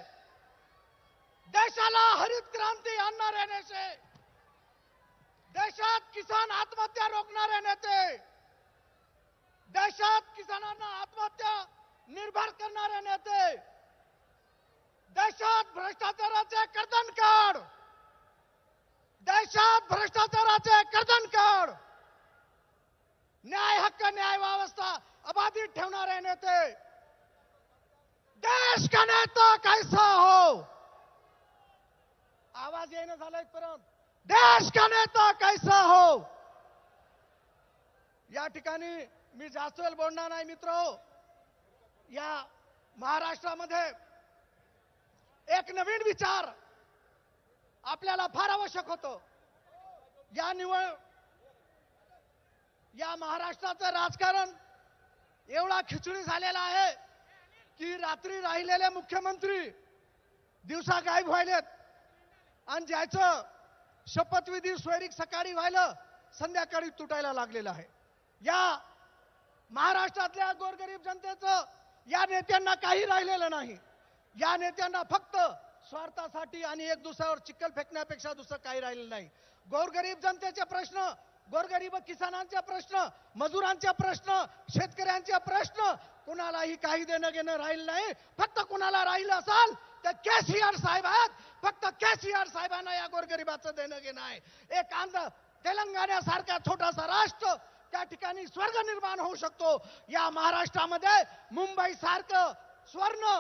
देशाला हरित क्रांती आणणारे नेते, देशात किसान आत्महत्या रोखणारे नेते, देशात किसानांना आत्महत्या निर्भर करणारे नेते, देशात भ्रष्टाचाराचे कर्तन काढ, देशात भ्रष्टाचाराचे कर्तन काढ, न्याय हक्क न्याय व्यवस्था अबाधित ठेवणारे नेते. देश का नेता कैसा हो, आवाज येणं झाला इथपर्यंत. देश का नेता कैसा हो. या ठिकाणी मी जास्त वेळ बोलणार नाही मित्र. या महाराष्ट्रामध्ये एक नवीन विचार आपल्याला फार आवश्यक होतं. या महाराष्ट्राचं राजकारण एवढा खिचडी झालेला आहे की रात्री राहिलेले मुख्यमंत्री दिवसा गायब व्हायलेत आणि ज्याचं शपथविधी सोयरीक सकाळी व्हायला संध्याकाळी तुटायला लागलेलं आहे. या महाराष्ट्रातल्या गोरगरीब जनतेचं या नेत्यांना काही राहिलेलं नाही. या नेत्यांना फक्त स्वार्थासाठी आणि एक दुसऱ्यावर चिखल फेकण्यापेक्षा दुसरं काही राहिलेलं नाही. गोरगरीब जनतेचे प्रश्न, गोरगरीब किसानांचे प्रश्न, मजुरांचे प्रश्न, शेतकऱ्यांचे प्रश्न कुणालाही काही देणं घेणं राहिलं नाही. फक्त कुणाला राहिलं असाल तर केसीआर साहेब आहेत. फक्त केसीआर साहेबांना या गोरगरिबाचं देणं घेणं आहे. एक तेलंगणासारखा छोटासा राष्ट्र त्या ठिकाणी स्वर्ग निर्माण होऊ शकतो. या महाराष्ट्रामध्ये मुंबई सारखं स्वर्ण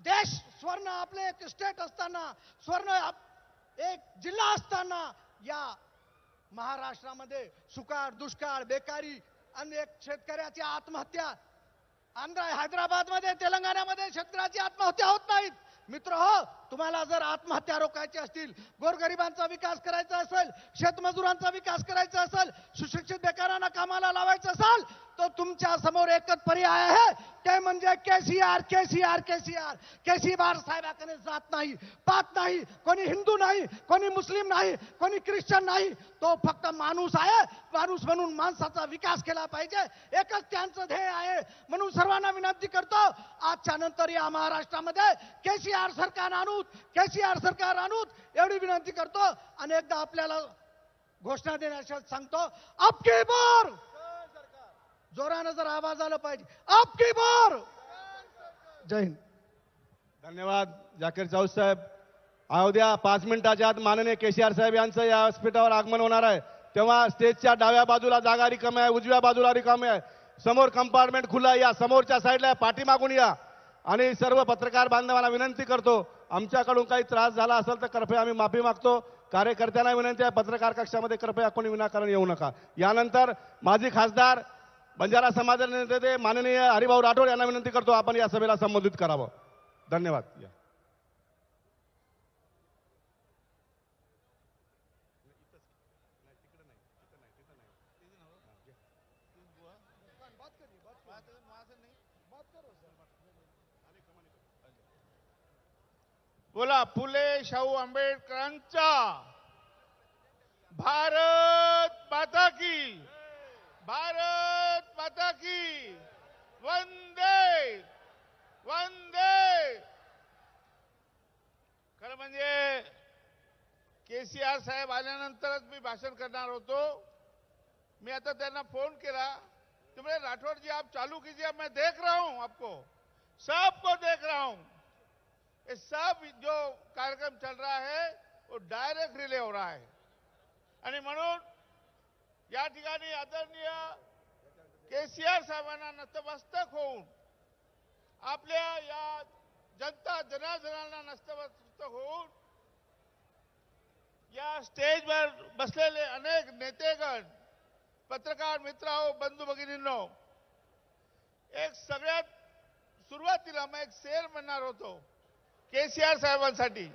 देश, स्वर्ण आपले एक स्टेट असताना, स्वर्ण एक जिल्हा असताना या महाराष्ट्रामध्ये सुकाळ, दुष्काळ, बेकारी, अनेक शेतकऱ्याची आत्महत्या, हैदराबादमध्ये, तेलंगणामध्ये शेतकऱ्याची आत्महत्या होत नाहीत. मित्र हो, तुम्हाला जर आत्महत्या रोखायची असतील, गोरगरिबांचा विकास करायचा असेल, शेतमजुरांचा विकास करायचा असेल, सुशिक्षित बेकारांना कामाला लावायचं असेल, तर तुमच्या समोर एकच पर्याय आहे, ते म्हणजे केसीआर केसीआर केसीआर. केसीआर साहेबाकडे जात नाही, पात नाही, कोणी हिंदू नाही, कोणी मुस्लिम नाही, कोणी ख्रिश्चन नाही. तो फक्त माणूस आहे. माणूस म्हणून माणसाचा विकास केला पाहिजे, एकच त्यांचं ध्येय आहे. म्हणून सर्वांना विनंती करतो, आजच्या नंतर या महाराष्ट्रामध्ये केसीआर सरकार आणूत, केसीआर सरकार आणूत एवढी विनंती करतो. आणि एकदा आपल्याला घोषणा देण्यासाठी सांगतो, अब की बार, जोरानं जर आवाज आला पाहिजे, अब की बार. जय हिंद.
धन्यवाद जाकीर चौद साहेब. अवघ्या 5 मिनिटाच्या आत माननीय केसीआर साहेब यांचं या व्यासपीठावर आगमन होणार आहे. तेव्हा स्टेजच्या डाव्या बाजूला जागा रिकामी आहे, उजव्या बाजूला रिकामी आहे, समोर कंपार्टमेंट खुला आहे. या समोरच्या साईडला पाठीमागून या. आणि सर्व पत्रकार बांधवांना विनंती करतो, आमच्याकडून काही त्रास झाला असेल तर कृपया आम्ही माफी मागतो. कार्यकर्त्यांना विनंती आहे, पत्रकार कक्षामध्ये कृपया कोणी विनाकारण येऊ नका. यानंतर माजी खासदार बंजारा समाजाचे नेते माननीय हरिभाऊ राठोड यांना विनंती करतो, आपण या सभेला संबोधित करावं. धन्यवाद.
बोला फुले शाहू आंबेडकरांचा भारत माता की, भारत माता की, वंदे वंदे. खरं म्हणजे केसीआर साहेब आल्यानंतरच मी भाषण करणार होतो. मी आता त्यांना फोन केला, तो बोले राठौड़ जी आप चालू कीजिए, मैं देख रहा हूं, आपको सबको देख रहा हूं. ये सब जो कार्यक्रम चल रहा है वो डायरेक्ट रिले हो रहा है. आणि म्हणून या ठिकाणी आदरणीय केसीआर साहेबांना नतमस्तक होऊन, आपल्या या जनता जनार्दनांना नतमस्तक होऊन, या स्टेजवर बसलेले अनेक नेतेगण, पत्रकार मित्र, बंधू भगिनींनो, एक सगळ्यात सुरुवातीला मग एक शेर म्हणणार होतो केसीआर साहेबांसाठी.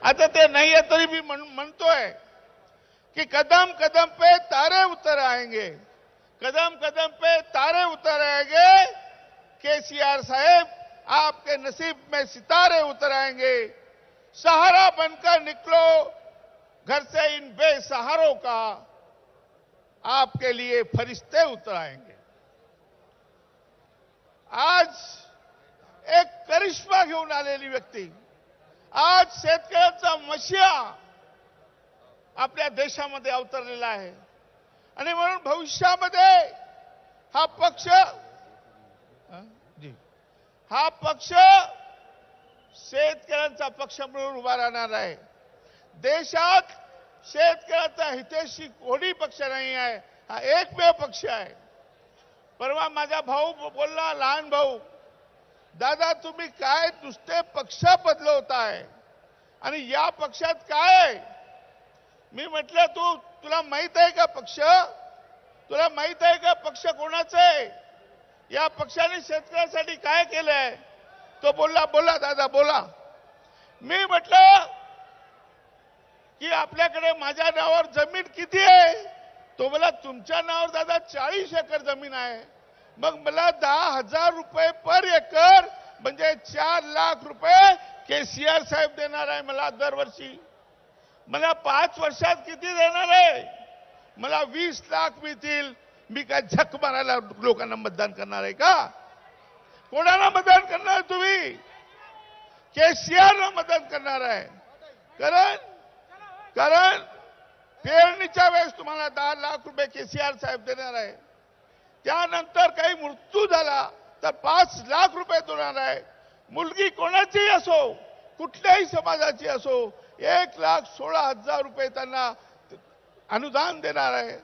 आता ते नाहीये तरी मी म्हणतोय की कदम कदम पे तारे उतर आएंगे, कदम कदम पे तारे उतर आएंगे. केसीआर साहेब आपके नसीब में सितारे उतर आएंगे. सहारा बनकर निकलो घर से इन बेसहारों का, आपके लिए फरिश्ते उतर आएंगे. आज एक करिश्मा घेऊन आलेली व्यक्ती, आज शेतकऱ्यांचा मशिया आपल्या देशामध्ये अवतरलेला आहे. आणि म्हणून भविष्यामध्ये हा पक्ष शेतकऱ्यांचा पक्ष म्हणून उभा राहणार आहे. देशात शेतकऱ्याचा हितैषी कोणी पक्ष नाही आहे, हा एकमेव पक्ष आहे. परवा माझा भाऊ बोलला, लहान भाऊ, दादा तुम्ही काय नुसते पक्ष बदलवताय आणि या पक्षात काय. मी म्हटलं तुला माहित आहे का पक्ष, तुला माहित आहे का पक्ष कोणाचा आहे, या पक्षाने शेतकऱ्यासाठी काय केलंय. तो बोलला, बोला दादा बोला. मी म्हटलं की आपल्याकडे माझ्या नावावर जमीन किती आहे. तो मला तुमच्या नावावर दादा 40 एकर जमीन आहे. मग मला 10,000 रुपये पर एकर म्हणजे 4 लाख रुपये केसीआर साहेब देणार आहे मला दरवर्षी. मला 5 वर्षात किती देणार आहे, मला 20 लाख मिळतील. मी काय झक मारायला लोकांना मतदान करणार आहे का. कोणाला मतदान करणार तुम्ही, केसीआरला मतदान करणार आहे. कारण पेरणीच्या वेळेस तुम्हाला 10 लाख रुपये केसीआर साहेब देणार आहे. त्यानंतर काही मृत्यू झाला तर 5 लाख रुपये देणार आहे. मुलगी कोणाचीही असो, कुठल्याही समाजाची असो, 1,16,000 रुपये त्यांना अनुदान देणार आहे.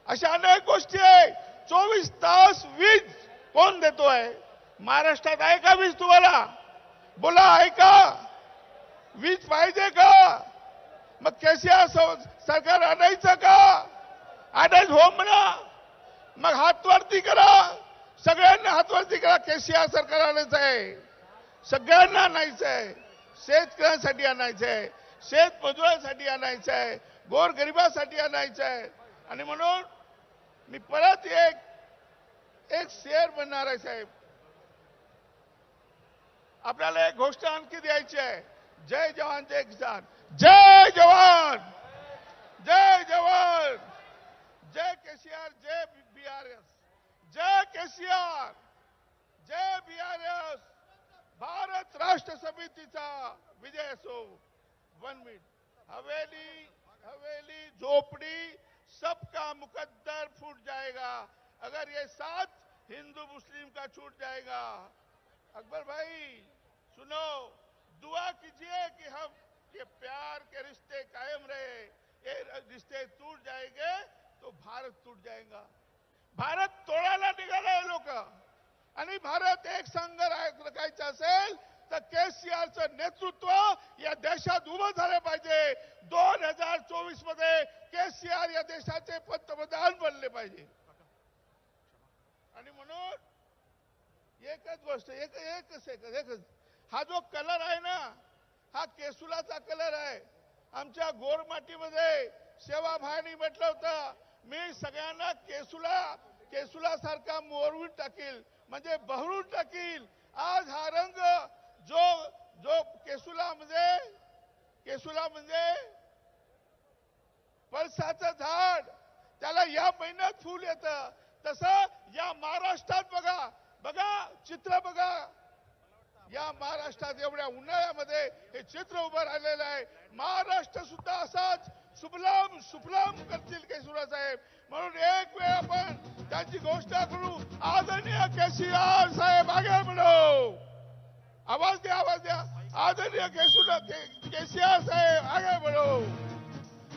अशा अनेक गोष्टी आहे. 24 तास वीज कोण देतोय महाराष्ट्रात, आहे का वीज तुम्हाला, बोला आहे का. वीज पाहिजे का, मग केसीआर सरकार आणायचं का, आणायचं हो म्हणा. मग हातवरती करा, सगळ्यांना हातवरती करा. केसीआर सरकार आणायचं आहे, सगळ्यांना आणायचं आहे. शेतकऱ्यांसाठी आणायचं आहे, शेतमजुरांसाठी आणायचं आहे, गोरगरिबासाठी आणायचं आहे. आणि म्हणून मी परत एक शेर म्हणणार आहे साहेब. आपल्याला एक गोष्ट आणखी द्यायची आहे. जय जवान जय किसान, जय जवान जय जवान, जय केसीआर जय बीआरएस, जय केसीआर जय बीआरएस. भारत राष्ट्र समितीचा विजय असो. 1 मिनिट. हवेली झोपड़ी सबका मुकद्दर फूट जाएगा अगर ये साथ हिंदू मुस्लिम का छूट जाएगा. अकबर भाई सुनो, दुआ कीजिए कि हम ये प्यार के रिश्ते कायम रहे. ये रिश्ते टूट जाएंगे तो भारत टूट जाएगा. भारत तोडायला निघालाय लोक. आणि भारत एक संघ राखायचा असेल तर केसीआरचं नेतृत्व या देशात उभं झालं पाहिजे. 2024 मध्ये केसीआर या देशाचे पंतप्रधान बनले पाहिजे. आणि म्हणून एकच गोष्ट, एकच हा जो कलर आहे ना, हा केसुलाचा कलर आहे. आमच्या गोरमाटीमध्ये सेवाभाईंनी म्हटलं होतं, मी सगळ्यांना केसुला सारखा मोरवून टाकील, म्हणजे बहरून टाकील. आज हा रंग जो केसुला म्हणजे पळसाचं झाड, त्याला या महिन्यात फूल येतं. तसं या महाराष्ट्रात बघा चित्र बघा. या महाराष्ट्रात एवढ्या उन्हाळ्यामध्ये हे चित्र उभं राहिलेलं आहे. महाराष्ट्र सुद्धा असाच सुफलाम करतील केसुला साहेब. म्हणून एक वेळ आपण त्यांची गोष्ट करू. आदरणीय केसीआर साहेब आगे बढ़ो. आवाज द्या. आदरणीय केसीआर साहेब आगे बढ़ो.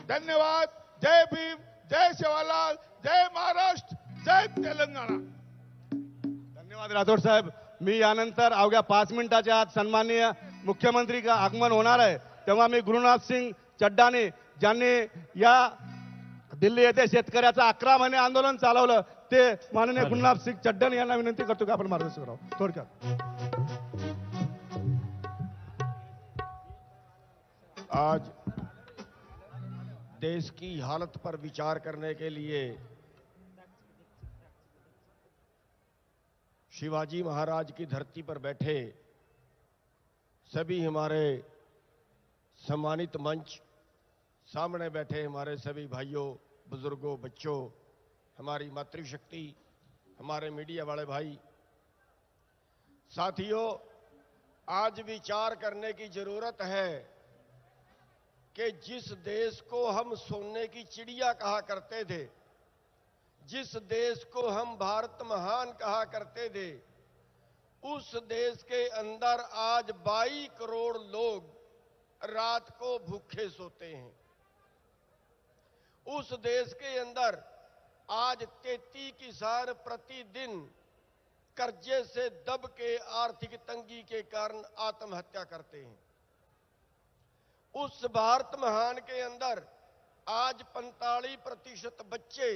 धन्यवाद. जय भीम, जय सेवालाल, जय महाराष्ट्र, जय तेलंगणा.
धन्यवाद राठोड साहेब. मी यानंतर अवघ्या 5 मिनिटाच्या आत सन्माननीय मुख्यमंत्री का आगमन होणार आहे, तेव्हा मी गुरुनाथ सिंग चड्डाने, ज्यांनी या दिल्ली येथे शेतकऱ्याचं 11 महिने आंदोलन चालवलं, ते माननीय गुलाब सिंग चड्डन यांना विनंती करतो की आपण मार्गदर्शन करावं थोडक्यात.
आज देश की हालत पर विचार करने के लिए शिवाजी महाराज की धरती पर बैठे सभी हमारे सम्मानित मंच, सामने बैठे हमारे सभी भाइयों, बुजुर्गों, बच्चों, हमारी मातृशक्ति, हमारे मीडिया वाले भाई, साथियों, आज विचार करने की जरूरत है कि जिस देश को हम सोने की चिड़िया कहा करते थे, जिस देश को हम भारत महान कहा करते थे, उस देश के अंदर आज 22 करोड़ लोग रात को भूखे सोते हैं. उस देश के अंदर आज 33 किसान प्रतिदिन कर्जे से दब के आर्थिक तंगी के कारण आत्महत्या करते हैं. उस भारत महान के अंदर आज 45% बच्चे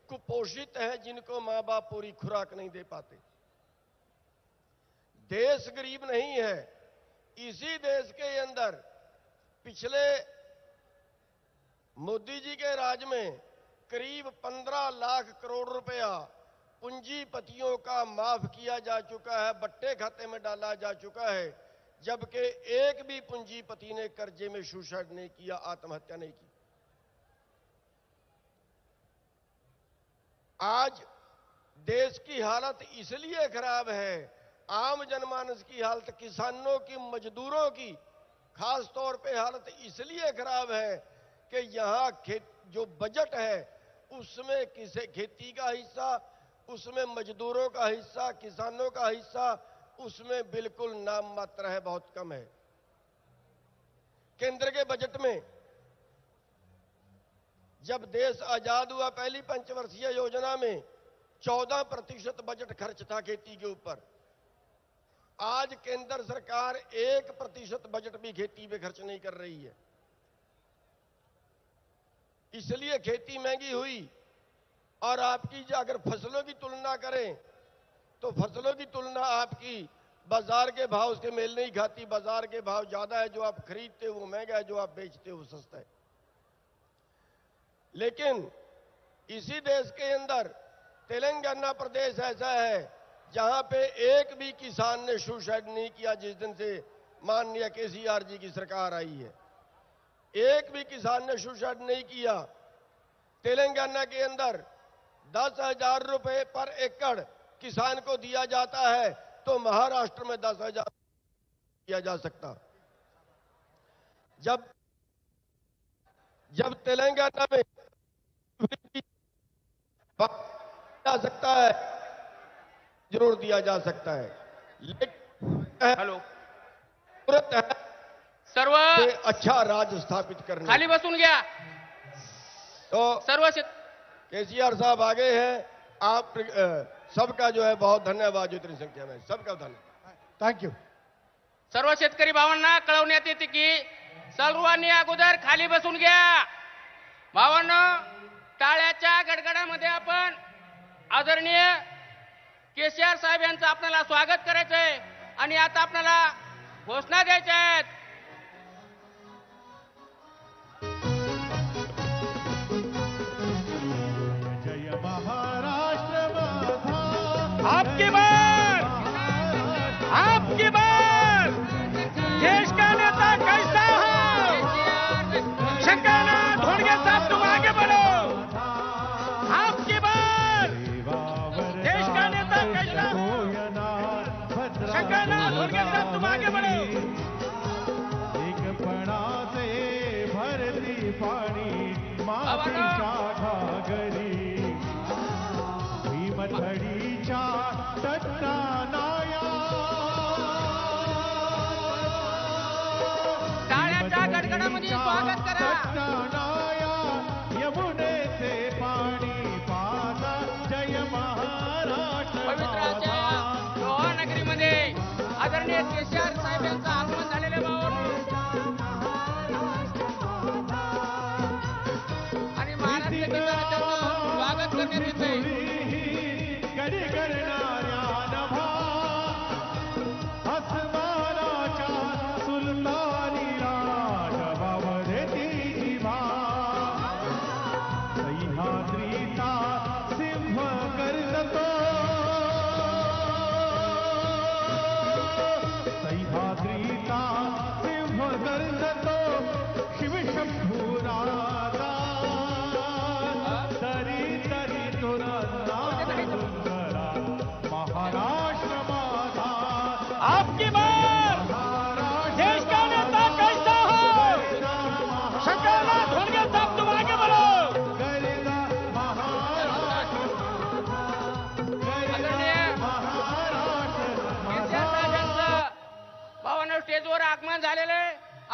कुपोषित हैं, जिनको मां बाप पूरी खुराक नहीं दे पाते. देश गरीब नहीं है. इसी देश के अंदर पिछले मोदी जी के राज में करीब 15 लाख करोड़ रुपया पूंजीपतियों का माफ किया जा चुका है, बट्टे खाते में डाला जा चुका है, जबकि एक भी पूंजीपति ने कर्जे में सुसाइड नहीं किया, आत्महत्या नहीं की. आज देश की हालत इसलिए खराब है, आम जनमानस की हालत, किसानों की, मजदूरों की खास तौर पे हालत इसलिए खराब है कि यहाँ जो बजट है उसमें किसे खेती का हिस्सा, उसमें मजदूरों का हिस्सा, किसानों का हिस्सा, उसमें बिल्कुल नाम मात्र है, बहुत कम है. केंद्र के बजट में जब देश आजाद हुआ, पहली पंचवर्षीय योजना में 14% बजट खर्च था खेती के ऊपर. आज केंद्र सरकार 1% बजट भी खेती पे खर्च नहीं कर रही है. इसलिए खेती महंगी हुई. और आपकी अगर फसलों की तुलना करें तो फसलों की तुलना आपकी बाजार के भाव से मेल नहीं खाती. बाजार के भाव ज्यादा है, जो आप खरीदते हो वो महंगा है, जो आप बेचते हो वो सस्ता है. लेकिन इसी देश के अंदर तेलंगाना प्रदेश ऐसा है जहां पे एक भी किसान ने सुसाइड नहीं किया जिस दिन से माननीय केसीआर जी की सरकार आई है. एक भी किसान ने सुसाइड नहीं किया. तेलंगाना के अंदर 10,000 रुपए पर एकड़ किसान को दिया जाता है, तो महाराष्ट्र में 10,000 दिया जा सकता. जब तेलंगाना में जा सकता है, जरूर दिया जा सकता है, लेकिन
हॅलो
जरूरत है
सर्व
अच्छा राज्य स्थापित करने.
खाली बसून घ्या.
तो
सर्व
केसीआर साहब आगे हैं. आप सबका जो है बहुत धन्यवाद. इतनी संख्या में सबका धन्यवाद.
Thank you.
सर्व शेतकरी भावांना कळवण्यात येते की सर्वांनी अगोदर खाली बसून घ्या. भावांनो, टाळ्याच्या गडगडामध्ये आपण आदरणीय केसीआर साहेब यांचं आपल्याला स्वागत करायचं आहे. आणि आता आपल्याला घोषणा द्यायच्या आहेत.
आपकी बार, आपकी बार, देश का नेता कैसा हो? शंकरना धोड़गे साहब तुम आगे बढ़ो. आपकी बार, देश का नेता कैसा हो? शंकरना धोड़गे साहब तुम आगे बढ़ो.
भरती पाणी मातीच्या घागरी भीमथडीच्या तटनाया
टाळ्याच्या गडगडामध्ये स्वागत करा.
तटनाया यमुनेचे पाणी पाजा जय महाराष्ट्र.
पवित्राच्या लोहा नगरीमध्ये आदरणीय केसीआर साहेब यांचं आगमन झालेले भाऊ आणि महाराष्ट्र गीताचं स्वागत करण्यात येते.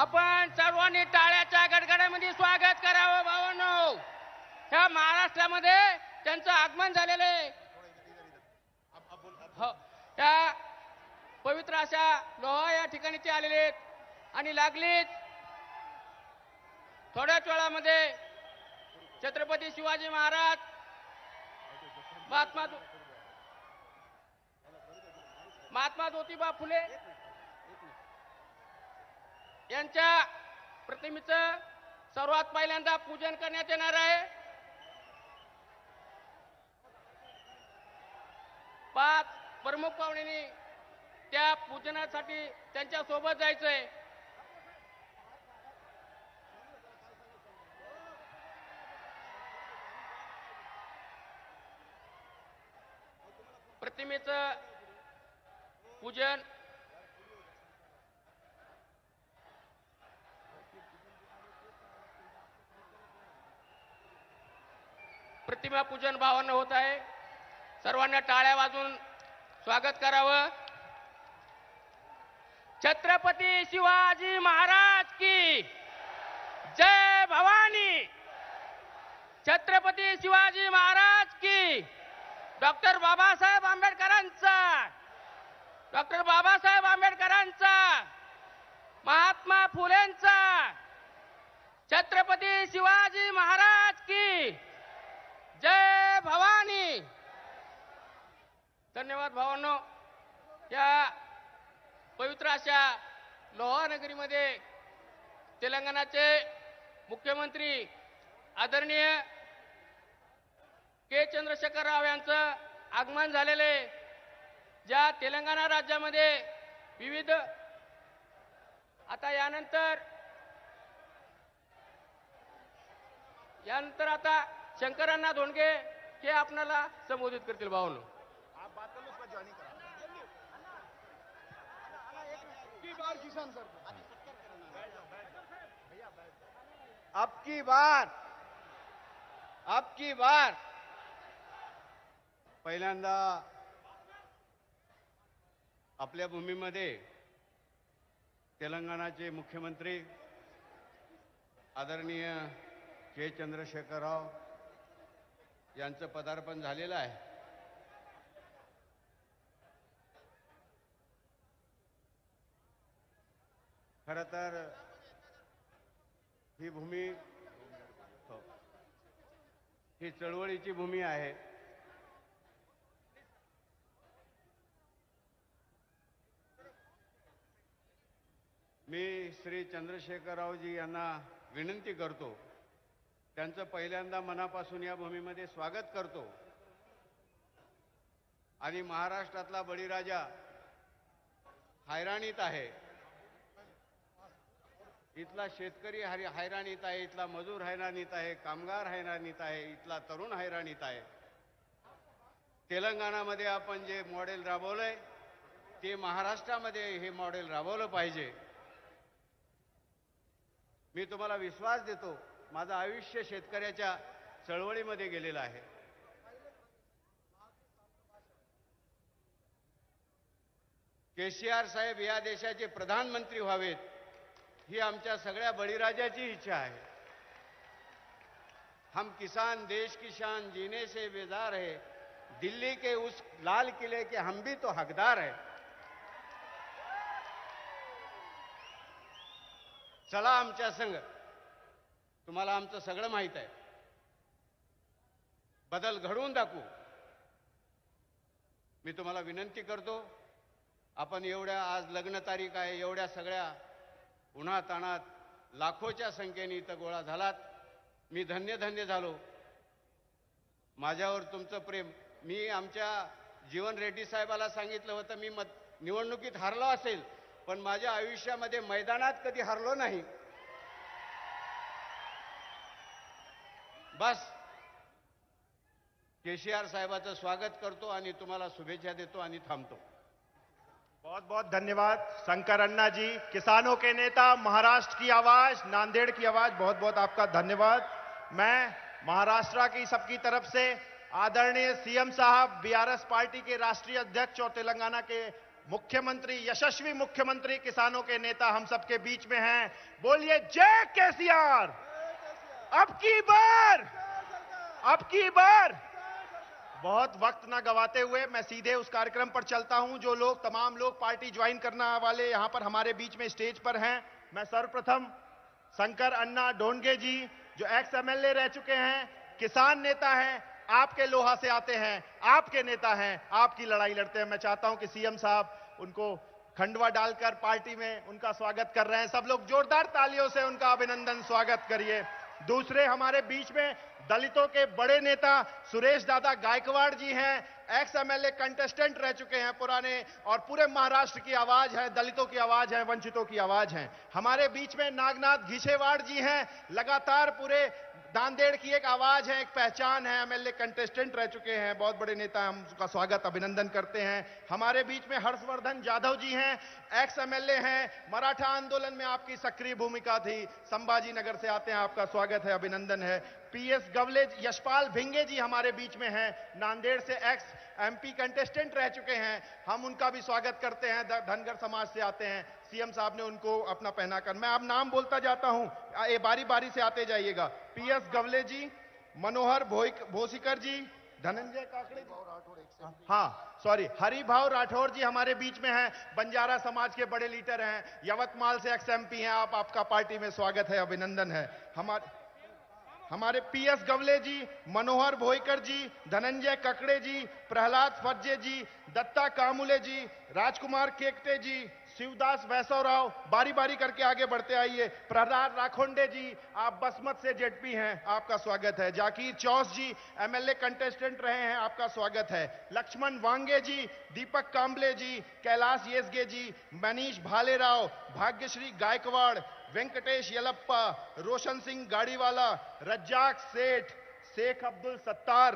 आपण सर्वांनी टाळ्याच्या गडगडामध्ये स्वागत करावं भावांनो. ह्या महाराष्ट्रामध्ये त्यांचं आगमन झालेलं आहे. हो, त्या पवित्र अशा लोहा या ठिकाणी ते आलेले आहेत आणि लागलीच थोड्याच वेळामध्ये छत्रपती शिवाजी महाराज महात्मा ज्योतिबा फुले यांच्या प्रतिमेचं सर्वात पहिल्यांदा पूजन करण्यात येणार आहे. 5 प्रमुख पाहुण्यांनी त्या पूजनासाठी त्यांच्या सोबत जायचंय. प्रतिमेचं पूजन प्रतिमा पूजन भावानं होत आहे. सर्वांना टाळ्या वाजून स्वागत करावं. छत्रपती शिवाजी महाराज की जय भवानी. छत्रपती शिवाजी महाराज की. डॉक्टर बाबासाहेब आंबेडकरांचा, डॉक्टर बाबासाहेब आंबेडकरांचा, महात्मा फुलेंचा, छत्रपती शिवाजी महाराज की जय भवानी. धन्यवाद भावांनो. या पवित्र अशा लोहा नगरीमध्ये तेलंगणाचे मुख्यमंत्री आदरणीय के चंद्रशेखर राव यांचं आगमन झालेले. ज्या तेलंगणा राज्यामध्ये विविध आता यानंतर आता शंकरांना धोंडगे हे आपणाला संबोधित करतील भावांनो.
अब की बार पहिल्यांदा आपल्या भूमीमध्ये तेलंगणाचे मुख्यमंत्री आदरणीय के चंद्रशेखर राव यांचं पदार्पण झालेलं आहे. खरं तर ही भूमी ही चळवळीची भूमी आहे. मी श्री चंद्रशेखररावजी यांना विनंती करतो, त्यांचं पहिल्यांदा मनापासून या भूमीमध्ये स्वागत करतो आणि महाराष्ट्रातला बळीराजा हैराणीत आहे. इथला शेतकरी हैराणीत आहे, इथला मजूर हैराणीत आहे, कामगार हैराणीत आहे, इथला तरुण हैराणीत आहे. तेलंगणामध्ये आपण जे मॉडेल राबवलंय ते महाराष्ट्रामध्ये हे मॉडेल राबवलं पाहिजे. मी तुम्हाला विश्वास देतो, माझं आयुष्य शेतकऱ्याच्या चळवळीमध्ये गेलेलं आहे. केसीआर साहेब या देशाचे प्रधानमंत्री व्हावेत ही आमच्या सगळ्या बळीराजाची इच्छा आहे. हम किसान देश की शान जीने से बेजार है, दिल्ली के उस लाल किले के हम भी तो हकदार है. चला आमच्या संग, तुम्हाला आमचं सगळं माहित आहे. बदल घडवून दाखवू. मी तुम्हाला विनंती करतो, आपण एवढ्या आज लग्न तारीख आहे, एवढ्या सगळ्या उन्हाताणात लाखोच्या संख्येने इथं गोळा झालात. मी धन्य धन्य झालो. माझ्यावर तुमचं प्रेम. मी आमच्या जीवन रेड्डी साहेबाला सांगितलं होतं, मी निवडणुकीत हारलो असेल पण माझ्या आयुष्यामध्ये मैदानात कधी हारलो नाही. बस केसीआर साहेबाचं स्वागत करतो आणि तुम्हाला शुभेच्छा देतो आणि थांबतो.
बहुत बहुत धन्यवाद शंकर अन्ना जी, किसानों के नेता, महाराष्ट्र की आवाज, नांदेड़ की आवाज. बहुत बहुत आपका धन्यवाद. मैं महाराष्ट्र की सबकी तरफ से आदरणीय सीएम साहब, बीआरएस पार्टी के राष्ट्रीय अध्यक्ष और तेलंगाना के मुख्यमंत्री, यशस्वी मुख्यमंत्री, किसानों के नेता हम सबके बीच में हैं। बोलिए जय केसीआर। अब की बार बहुत वक्त ना गवाते हुए मैं सीधे उस कार्यक्रम पर चलता हूं। जो लोग, तमाम लोग पार्टी ज्वाइन करने वाले यहां पर हमारे बीच में स्टेज पर हैं। मैं सर्वप्रथम शंकर अन्ना ढोंडगे जी, जो एक्स एमएलए रह चुके हैं, किसान नेता हैं, आपके लोहा से आते हैं, आपके नेता हैं, आपकी लड़ाई लड़ते हैं। मैं चाहता हूं कि सीएम साहब उनको खंडवा डालकर पार्टी में उनका स्वागत कर रहे हैं। सब लोग जोरदार तालियों से उनका अभिनंदन, स्वागत करिए। दूसरे हमारे बीच में दलितों के बड़े नेता सुरेश दादा गायकवाड़ जी हैं। एक्स एमएलए कंटेस्टेंट रह चुके हैं पुराने, और पूरे महाराष्ट्र की आवाज है, दलितों की आवाज है, वंचितों की आवाज है। हमारे बीच में नागनाथ घिसेवाड़ जी हैं, लगातार पूरे नांदेड़ की एक आवाज है, एक पहचान है, एमएलए कंटेस्टेंट रह चुके हैं, बहुत बड़े नेता, हम उनका स्वागत, अभिनंदन करते हैं। हमारे बीच में हर्षवर्धन जाधव जी हैं, एक्स एमएलए हैं, मराठा आंदोलन में आपकी सक्रिय भूमिका थी, संभाजी नगर से आते हैं, आपका स्वागत है, अभिनंदन है। पीएस गवले, यशपाल भिंगे जी हमारे बीच में हैं, नांदेड़ से एक्स एमपी कंटेस्टेंट रह चुके हैं, हम उनका भी स्वागत करते हैं, धनगर समाज से आते हैं। सीएम साहब ने उनको अपना पहनाकर, मैं अब नाम बोलता जाता हूं, ये बारी बारी से आते जाइएगा। पीएस गवले जी, मनोहर भोसीकर जी, धनंजय काकड़े, हाँ सॉरी, हरिभाव राठौर जी हमारे बीच में हैं, बंजारा समाज के बड़े लीडर हैं, यवतमाल से एक्स एमपी हैं आप, आपका पार्टी में स्वागत है, अभिनंदन है। हमारे पीएस गवले जी, मनोहर भोईकर जी, धनंजय ककड़े जी, प्रहलाद फज्जे जी, दत्ता कामुले जी, राजकुमार केकटे जी, शिवदास वैसवराव, बारी बारी करके आगे बढ़ते आइए। प्रहलाद राखोंडे जी, आप बसमत से जेडपी हैं, आपका स्वागत है। जाकिर चौस जी एमएलए कंटेस्टेंट रहे हैं, आपका स्वागत है। लक्ष्मण वांगे जी, दीपक कांबले जी, कैलाश येसगे जी, मनीष भालेराव, भाग्यश्री गायकवाड़, वेंकटेश यलप्पा, रोशन सिंह गाड़ीवाला, रज्जाक सेठ, शेख अब्दुल सत्तार,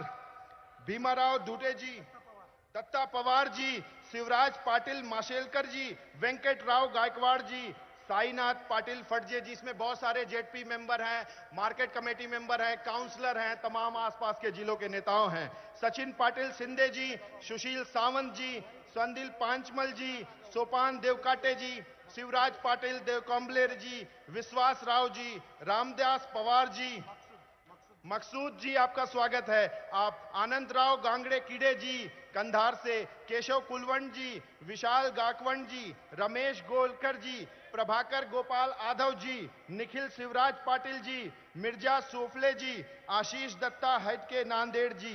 भीमाराव धुटे जी, दत्ता पवार जी, शिवराज पाटिल माशेलकर जी, वेंकट राव गायकवाड़ जी, साईनाथ पाटिल फटजे जी, इसमें बहुत सारे जेडपी मेंबर हैं, मार्केट कमेटी मेंबर हैं, काउंसलर हैं, तमाम आसपास के जिलों के नेताओं हैं। सचिन पाटिल सिंधे जी, सुशील सावंत जी, संदिल पांचमल जी, सोपान देवकाटे जी, शिवराज पाटिल देवकंबलेर जी, विश्वास राव जी, रामदास पवार जी, मकसूद जी आपका स्वागत है। आप आनंद राव गांगड़े कीड़े जी कंधार से, केशव कुलवंत जी, विशाल गाकवंत जी, रमेश गोलकर जी, प्रभाकर गोपाल आधव जी, निखिल शिवराज पाटिल जी, मिर्जा सोफले जी, आशीष दत्ता हैद के नांदेड़ जी,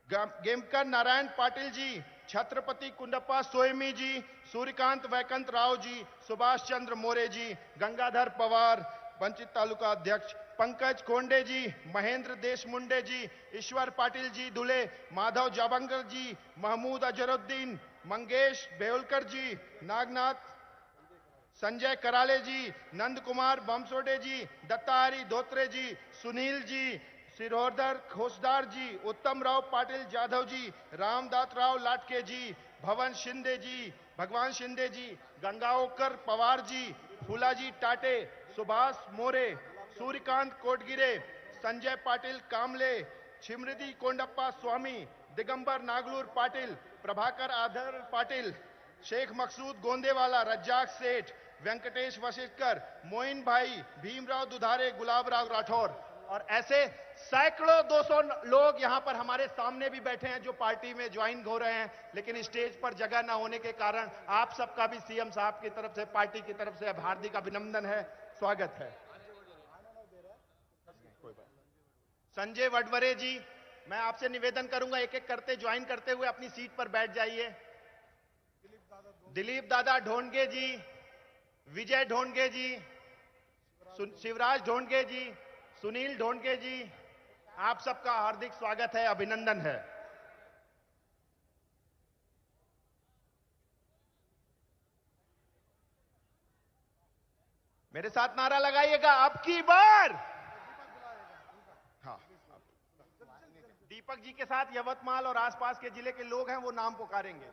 गेमकर नारायण पाटिल जी, छत्रपति कुंडप्पा सोयमी जी, सूर्यकांत वैकंत राव जी, सुभाष चंद्र मोरे जी, गंगाधर पवार वंचित तालुका अध्यक्ष, पंकज कोंडे जी, महेंद्र देशमुंडे जी, ईश्वर पाटिल जी धुले, माधव जाबंगर जी, महमूद अजरुद्दीन, मंगेश बेउलकर जी, नागनाथ, संजय कराले जी, नंद कुमार बमसोडे जी, दत्ताहरी धोत्रे जी, सुनील जी, सिरोधर खोसदार जी, उत्तम राव पाटिल जाधव जी, रामदास राव लाटके जी, भवन शिंदे जी, भगवान शिंदे जी, गंगाओकर पवार जी, फूलाजी टाटे, सुभाष मोरे, सूर्यकांत कोटगिरे, संजय पाटिल कामले, छिमृति कोंडप्पा स्वामी, दिगंबर नागलूर पाटिल, प्रभाकर आधर पाटिल, शेख मकसूद गोंदेवाला, रज्जाक सेठ, वेंकटेश वशिष्ठकर, मोइन भाई, भीमराव दुधारे, गुलाबराव राठौर, और ऐसे सैकड़ों 200 लोग यहाँ पर हमारे सामने भी बैठे हैं जो पार्टी में ज्वाइन हो रहे हैं, लेकिन स्टेज पर जगह ना होने के कारण आप सबका भी सीएम साहब की तरफ से, पार्टी की तरफ से हार्दिक अभिनंदन है, स्वागत है। संजय वडवरे जी, मैं आपसे निवेदन करूंगा एक एक करते ज्वाइन करते हुए अपनी सीट पर बैठ जाइए। दिलीप दादा ढोंडगे जी, विजय ढोंडगे जी, शिवराज ढोंडगे जी, सुनील ढोंडगे जी, आप सबका हार्दिक स्वागत है, अभिनंदन है। मेरे साथ नारा लगाइएगा, अब की बार। हाँ, दीपक जी के साथ यवतमाल और आसपास के जिले के लोग हैं, वो नाम पुकारेंगे।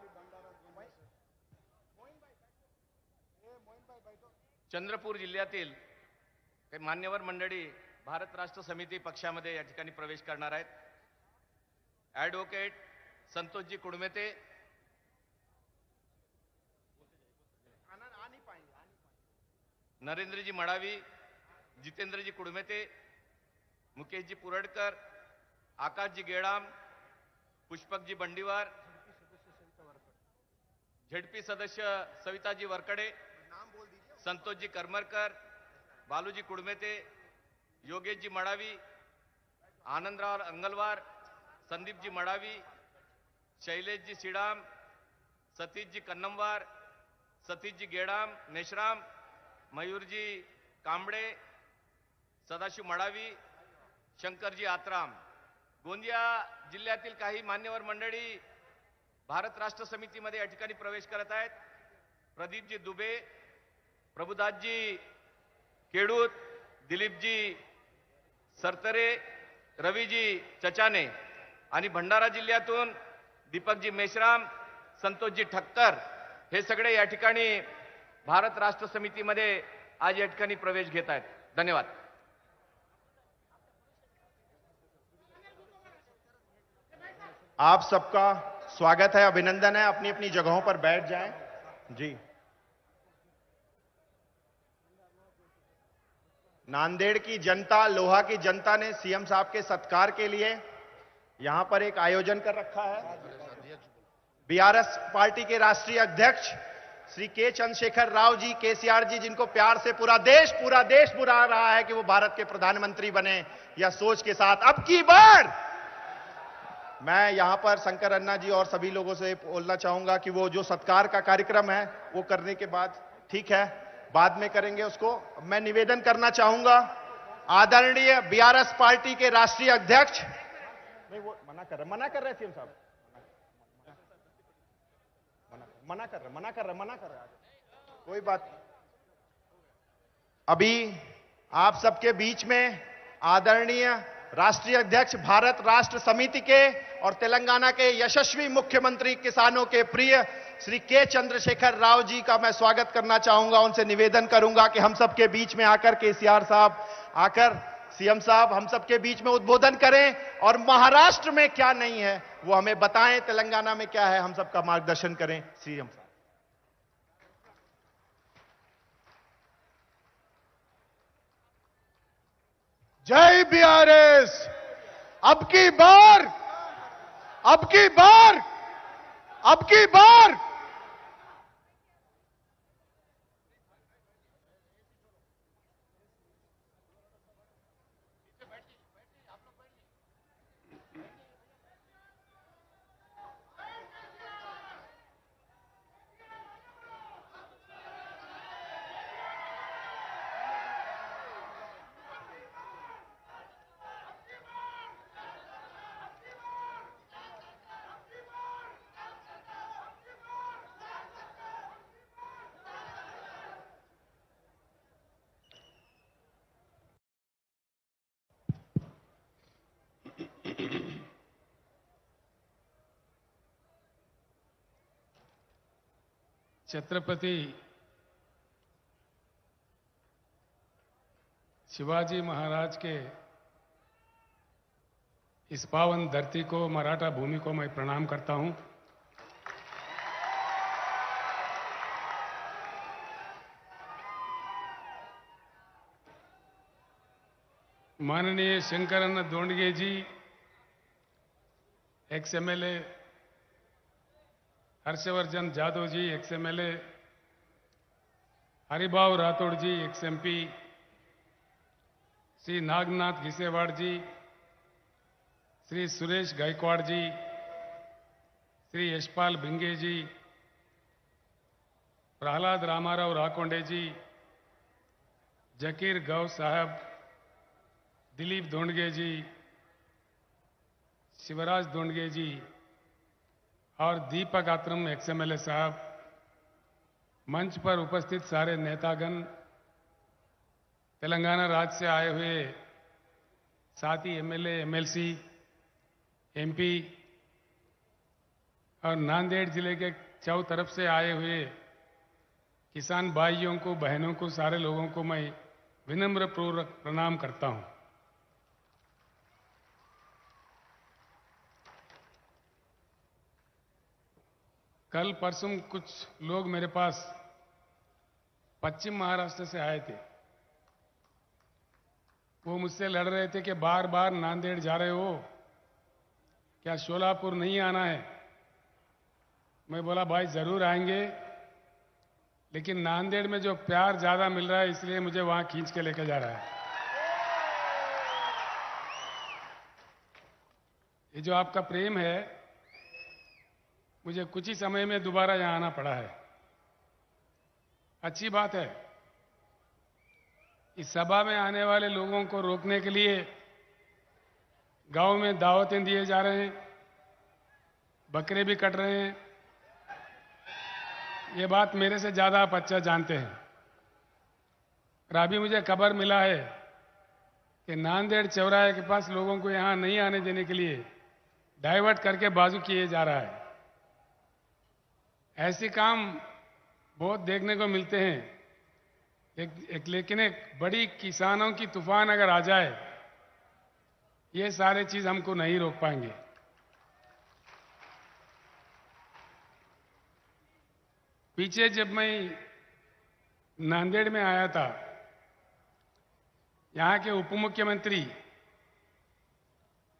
चंद्रपूर जिल्ह्यातील काही मान्यवर मंडळी भारत राष्ट्र समिती पक्षामध्ये या ठिकाणी प्रवेश करणार आहेत। ॲडव्होकेट संतोषजी कुडमेते, नरेंद्रजी मडावी, जितेंद्रजी कुडमेते, मुकेशजी पुरडकर, आकाशजी गेडाम, पुष्पकजी बंडीवार, झेडपी सदस्य सविताजी वरकडे, संतोषजी करमरकर, बालूजी कुडमेते, योगेशजी मडावी, आनंदराव अंगलवार, संदीपजी मडावी, शैलेशजी सिडाम, सतीशजी कन्नमवार, सतीशजी गेडाम नेशराम, मयूरजी कांबळे, सदाशिव मडावी, शंकरजी आत्राम. गोंदिया जिल्ह्यातील काही मान्यवर मंडळी भारत राष्ट्र समितीमध्ये या ठिकाणी प्रवेश करत आहेत. प्रदीपजी दुबे, प्रभुदासजी केडूत, दिलीपजी सरतरे, रवीजी चचाने आणि भंडारा जिल्ह्यातून दीपकजी मेश्राम, संतोषजी ठक्कर हे सगळे या ठिकाणी भारत राष्ट्र समितीमध्ये आज या ठिकाणी प्रवेश घेत आहेत. धन्यवाद.
आप सबका स्वागत है, अभिनंदन है. अपनी अपनी जगहों पर बैठ जाएं. जी. नांदेड़ की जनता, लोहा की जनता ने सीएम साहब के सत्कार के लिए यहां पर एक आयोजन कर रखा है. बीआरएस पार्टी के राष्ट्रीय अध्यक्ष श्री के चंद्रशेखर राव जी, केसीआर जी, जिनको प्यार से पूरा देश बुला रहा है कि वो भारत के प्रधानमंत्री बने, या सोच के साथ अब की बार मैं यहां पर शंकर अन्ना जी और सभी लोगों से बोलना चाहूंगा कि वो जो सत्कार का कार्यक्रम है वो करने के बाद, ठीक है, बाद में करेंगे उसको. मैं निवेदन करना चाहूंगा आदरणीय बीआरएस पार्टी के राष्ट्रीय अध्यक्ष, नहीं वो मना कर रहे सीएम साहब, मना कर रहे, कोई बात. अभी आप सबके बीच में आदरणीय राष्ट्रीय अध्यक्ष भारत राष्ट्र समिति के और तेलंगाना के यशस्वी मुख्यमंत्री, किसानों के प्रिय श्री के चंद्रशेखर राव जी का मैं स्वागत करना चाहूंगा. उनसे निवेदन करूंगा कि हम सबके बीच में आकर केसीआर साहब, आकर सीएम साहब हम सबके बीच में उद्बोधन करें और महाराष्ट्र में क्या नहीं है वो हमें बताएं, तेलंगाना में क्या है, हम सबका मार्गदर्शन करें. सीएम साहब.
जय बीआरएस. अब की बार
छत्रपति शिवाजी महाराज के इस पावन धरती को, मराठा भूमि को मैं प्रणाम करता हूं. माननीय शंकरन दोंडगे जी, एक्स एमएलए, हर्षवर्धन जादव जी, एक्स एमएलए, हरिभाव राठौड़ जी, एक्स एमपी, श्री नागनाथ घिसेवाड़ जी, श्री सुरेश गायकवाड़ जी, श्री यशपाल भिंगे जी, प्रहलाद रामाराव राकोंडे जी, जकीर गौ साहब, दिलीप दोंडगे जी, शिवराज दोंडगे जी और दीपक आत्रम एक्सएमएलए साहब, मंच पर उपस्थित सारे नेतागण, तेलंगाना राज्य से आए हुए साथी एमएलए, एमएलसी, एमपी और नांदेड़ जिले के चारों तरफ से आए हुए किसान भाइयों को, बहनों को, सारे लोगों को मैं विनम्र पूर्वक प्रणाम करता हूं. कल परसों कुछ लोग मेरे पास पश्चिम महाराष्ट्र से आए थे। वो मुझसे लड़ रहे थे कि बार बार नांदेड़ जा रहे हो, क्या शोलापुर नहीं आना है? मैं बोला भाई जरूर आएंगे, लेकिन नांदेड़ में जो प्यार ज्यादा मिल रहा है इसलिए मुझे वहां खींच के लेकर जा रहा है। ये जो आपका प्रेम है, मुझे कुछ ही समय में दोबारा यहां आना पड़ा है। अच्छी बात है। इस सभा में आने वाले लोगों को रोकने के लिए गांव में दावतें दिए जा रहे हैं, बकरे भी कट रहे हैं। ये बात मेरे से ज्यादा आप अच्छा जानते हैं। और अभी मुझे खबर मिला है कि नांदेड़ चौराहे के पास लोगों को यहां नहीं आने देने के लिए डाइवर्ट करके बाजू किए जा रहा है। ऐसे काम बहुत देखने को मिलते हैं। लेकिन एक बड़ी किसानों की तूफान अगर आ जाए, ये सारे चीज हमको नहीं रोक पाएंगे। पीछे जब मैं नांदेड़ में आया था, यहां के उप मुख्यमंत्री,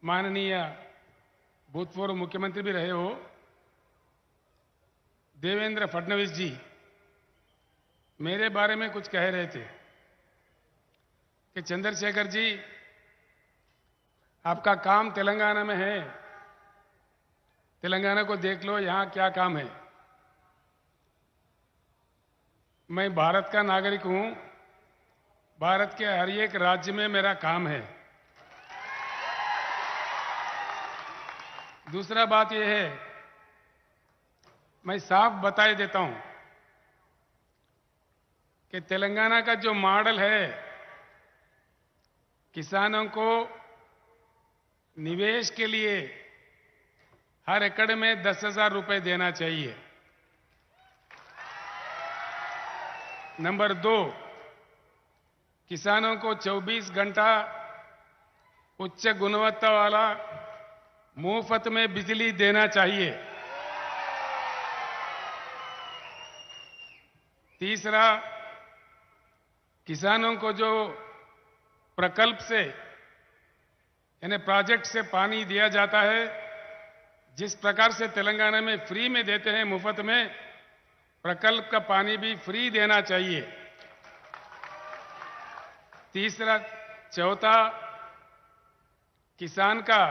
माननीय भूतपूर्व मुख्यमंत्री भी रहे हो, देवेंद्र फडणवीस जी मेरे बारे में कुछ कह रहे थे कि चंद्रशेखर जी, आपका काम तेलंगाना में है, तेलंगाना को देख लो, यहां क्या काम है। मैं भारत का नागरिक हूं, भारत के हर एक राज्य में मेरा काम है। दूसरा बात यह है, मैं साफ बताए देता हूं कि तेलंगाना का जो मॉडल है, किसानों को निवेश के लिए हर एकड़ में 10,000 रुपए देना चाहिए। नंबर 2, किसानों को 24 घंटा उच्च गुणवत्ता वाला मुफ्त में बिजली देना चाहिए। तीसरा, किसानों को जो प्रकल्प से यानी प्रोजेक्ट से पानी दिया जाता है, जिस प्रकार से तेलंगाना में फ्री में देते हैं मुफ्त में, प्रकल्प का पानी भी फ्री देना चाहिए। तीसरा, चौथा, किसान का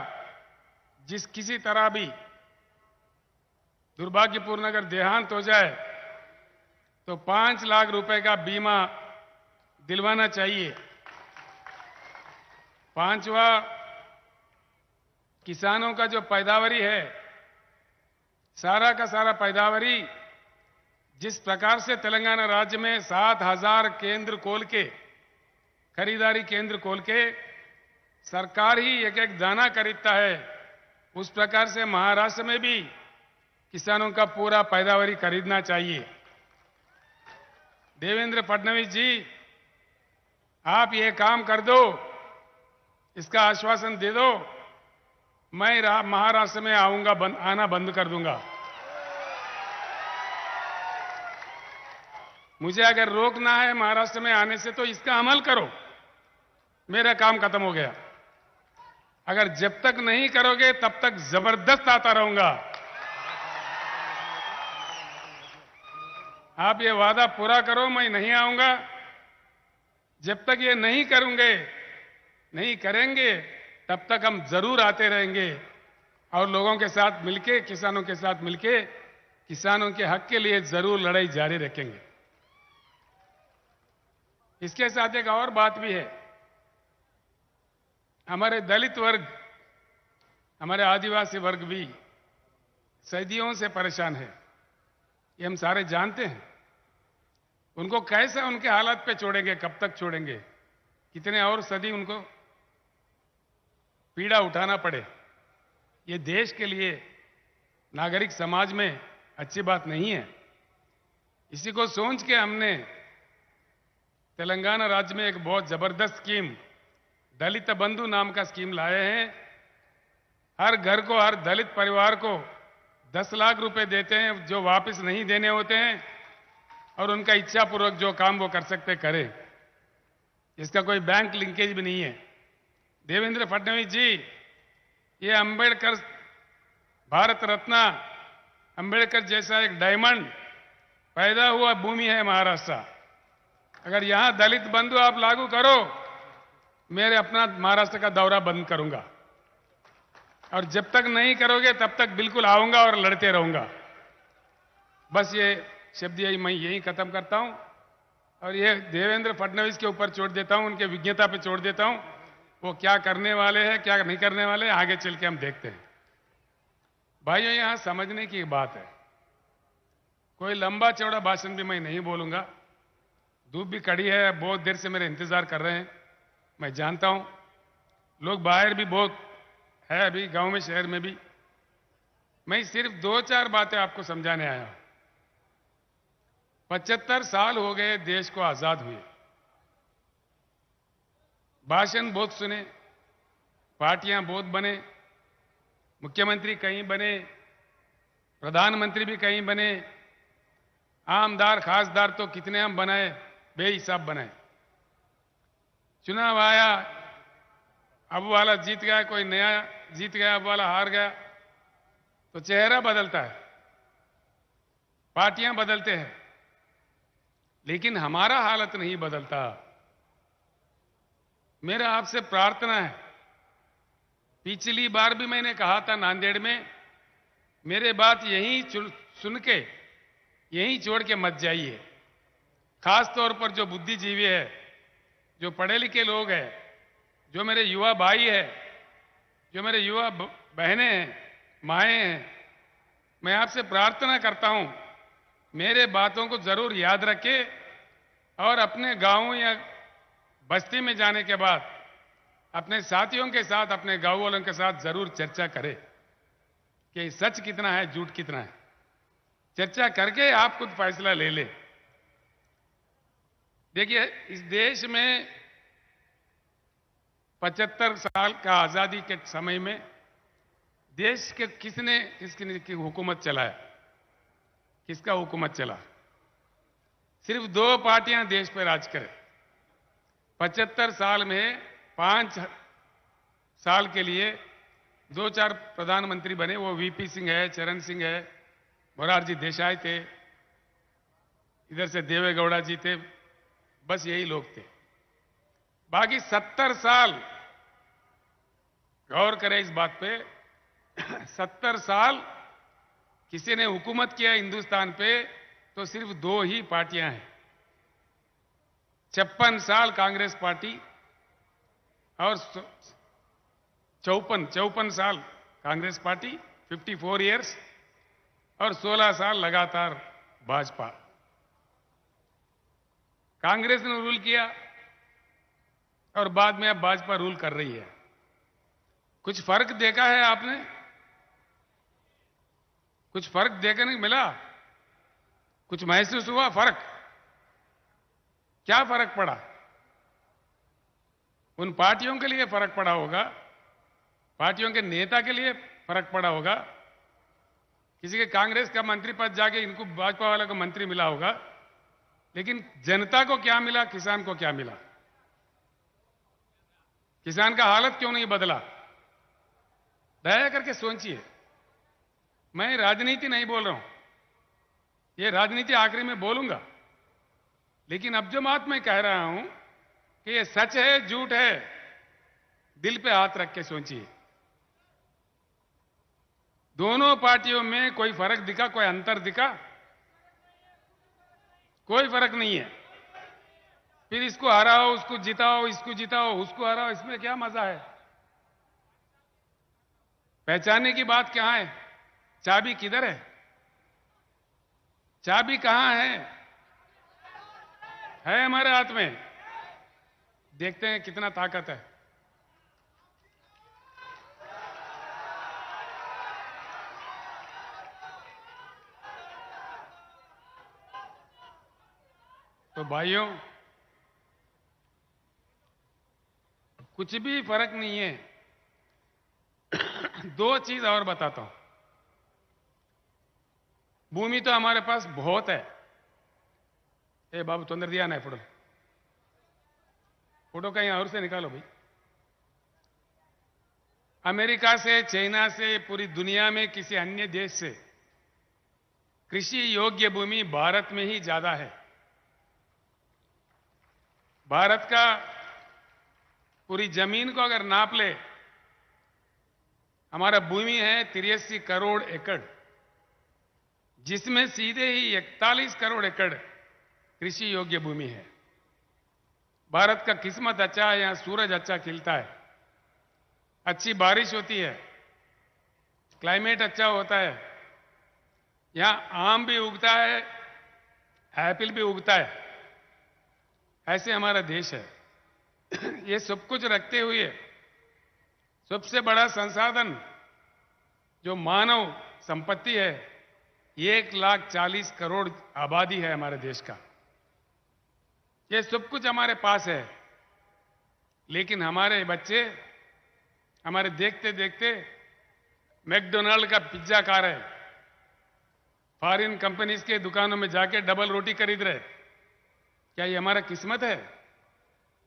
जिस किसी तरह भी दुर्भाग्यपूर्ण अगर देहांत हो जाए तो 5 लाख रुपए का बीमा दिलवाना चाहिए। पांचवा, किसानों का जो पैदावारी है, सारा का सारा पैदावारी जिस प्रकार से तेलंगाना राज्य में 7,000 केंद्र खोल के, खरीदारी केंद्र खोल के सरकार ही एक एक दाना खरीदता है, उस प्रकार से महाराष्ट्र में भी किसानों का पूरा पैदावारी खरीदना चाहिए। देवेंद्र फडणवीस जी, आप ये काम कर दो, इसका आश्वासन दे दो, मैं महाराष्ट्र में आऊंगा, आना बंद कर दूंगा। मुझे अगर रोकना है महाराष्ट्र में आने से तो इसका अमल करो, मेरा काम खत्म हो गया। अगर जब तक नहीं करोगे तब तक जबरदस्त आता रहूंगा। आप ये वादा पूरा करो, मैं नहीं आऊंगा। जब तक ये नहीं करूंगे, नहीं करेंगे, तब तक हम जरूर आते रहेंगे और लोगों के साथ मिलके, किसानों के साथ मिलके, किसानों के हक के लिए जरूर लड़ाई जारी रखेंगे। इसके साथ एक और बात भी है। हमारे दलित वर्ग, हमारे आदिवासी वर्ग भी सदियों से परेशान है, ये हम सारे जानते हैं। उनको कैसे उनके हालात पे छोड़ेंगे, कब तक छोड़ेंगे, कितने और सदी उनको पीड़ा उठाना पड़े, ये देश के लिए, नागरिक समाज में अच्छी बात नहीं है। इसी को सोच के हमने तेलंगाना राज्य में एक बहुत जबरदस्त स्कीम, दलित बंधु नाम का स्कीम लाए हैं। हर घर को, हर दलित परिवार को 10 लाख रुपए देते हैं, जो वापस नहीं देने होते हैं। और उनका इच्छापूर्वक जो काम वो कर सकते करे। इसका कोई बैंक लिंकेज भी नहीं है। देवेंद्र फडणवीस जी, ये अंबेडकर भारत रत्न अंबेडकर जैसा एक डायमंड पैदा हुआ भूमि है महाराष्ट्र। अगर यहां दलित बंधु आप लागू करो, मेरे अपना महाराष्ट्र का दौरा बंद करूंगा, और जब तक नहीं करोगे तब तक बिल्कुल आऊंगा और लड़ते रहूंगा। बस ये शब्द मैं यही खत्म करता हूं, और ये देवेंद्र फडणवीस के ऊपर छोड़ देता हूं, उनके विज्ञता पे छोड़ देता हूं। वो क्या करने वाले हैं, क्या नहीं करने वाले हैं, आगे चल के हम देखते हैं। भाइयों, यहां समझने की बात है, कोई लंबा चौड़ा भाषण भी मैं नहीं बोलूंगा। धूप भी कड़ी है, बहुत देर से मेरे इंतजार कर रहे हैं, मैं जानता हूं। लोग बाहर भी बहुत है, अभी गांव में शहर में भी। मैं सिर्फ 2-4 बातें आपको समझाने आया हूं। 75 साल हो गए देश को आजाद हुए, भाषण बहुत सुने, पार्टियां बहुत बने, मुख्यमंत्री कहीं बने, प्रधानमंत्री भी कहीं बने, आमदार खासदार तो कितने हम बनाए, बेहिसाब बनाए। चुनाव आया, अब वाला जीत गया, कोई नया जीत गया, अब वाला हार गया, तो चेहरा बदलता है, पार्टियां बदलते हैं, लेकिन हमारा हालत नहीं बदलता। मेरा आपसे प्रार्थना है, पिछली बार भी मैंने कहा था नांदेड़ में, मेरे बात यहीं सुन के यहीं छोड़ के मत जाइए। खास तौर पर जो बुद्धिजीवी है, जो पढ़े लिखे लोग हैं, जो मेरे युवा भाई है, जो मेरे युवा बहनें हैं, माएँ हैं, मैं आपसे प्रार्थना करता हूं, मेरे बातों को जरूर याद रखें, और अपने गांव या बस्ती में जाने के बाद अपने साथियों के साथ, अपने गांव वालों के साथ जरूर चर्चा करें कि सच कितना है, झूठ कितना है। चर्चा करके आप खुद फैसला ले लें। देखिए, इस देश में 75 साल का आजादी के समय में देश के किसकी हुकूमत चलाया, किसका हुकूमत चला? सिर्फ 2 पार्टियां देश पर राज करें। 75 साल में 5 साल के लिए 2-4 प्रधानमंत्री बने, वो वीपी सिंह है, चरण सिंह है, मोरारजी देसाई थे, इधर से देवेगौड़ा जी थे, बस यही लोग थे। बाकी 70 साल, गौर करें इस बात पे, 70 साल किसी ने हुकूमत किया हिंदुस्तान पे तो सिर्फ 2 ही पार्टियां हैं। 56 साल कांग्रेस पार्टी और 54 साल कांग्रेस पार्टी, 54 इयर्स, और 16 साल लगातार भाजपा। कांग्रेस ने रूल किया और बाद में अब भाजपा रूल कर रही है। कुछ फर्क देखा है आपने? कुछ फर्क देखने मिला? कुछ महसूस हुआ फर्क? क्या फर्क पड़ा? उन पार्टियों के लिए फर्क पड़ा होगा, पार्टियों के नेता के लिए फर्क पड़ा होगा, किसी के कांग्रेस का मंत्री पद जाके इनको भाजपा वाले को मंत्री मिला होगा, लेकिन जनता को क्या मिला, किसान को क्या मिला? किसान का हालत क्यों नहीं बदला? दया करके सोचिए। मैं राजनीति नहीं बोल रहा हूं, ये राजनीति आखिरी में बोलूंगा, लेकिन अब जो बात मैं कह रहा हूं कि ये सच है झूठ है, दिल पे हाथ रख के सोचिए। दोनों पार्टियों में कोई फर्क दिखा, कोई अंतर दिखा? कोई फर्क नहीं है। फिर इसको हराओ, उसको जिताओ, इसको जिताओ, उसको हराओ, इसमें क्या मजा है? पहचानने की बात क्या है? चाबी किधर है? चाबी कहां है? हमारे हाथ में। देखते हैं कितना ताकत है। तो भाइयों, कुछ भी फर्क नहीं है। 2 चीज और बताता हूं। भूमि तो हमारे पास बहुत है, ए बाबू तोंदर दिया ना फोटो, फोटो कहीं और से निकालो भाई। अमेरिका से, चाइना से, पूरी दुनिया में किसी अन्य देश से कृषि योग्य भूमि भारत में ही ज्यादा है। भारत का पूरी जमीन को अगर नाप ले, हमारा भूमि है 83 करोड़ एकड़, जिसमें सीधे ही 41 करोड़ एकड़ कृषि योग्य भूमि है। भारत का किस्मत अच्छा है, यहां सूरज अच्छा खिलता है, अच्छी बारिश होती है, क्लाइमेट अच्छा होता है, यहां आम भी उगता है, एप्पल भी उगता है। ऐसे हमारा देश है। ये सब कुछ रखते हुए सबसे बड़ा संसाधन जो मानव संपत्ति है, 1,40,000 करोड़ आबादी है हमारे देश का। ये सब कुछ हमारे पास है, लेकिन हमारे बच्चे हमारे देखते देखते मैकडोनाल्ड का पिज्जा खा रहे, फॉरेन कंपनीज के दुकानों में जाके डबल रोटी खरीद रहे। क्या ये हमारा किस्मत है?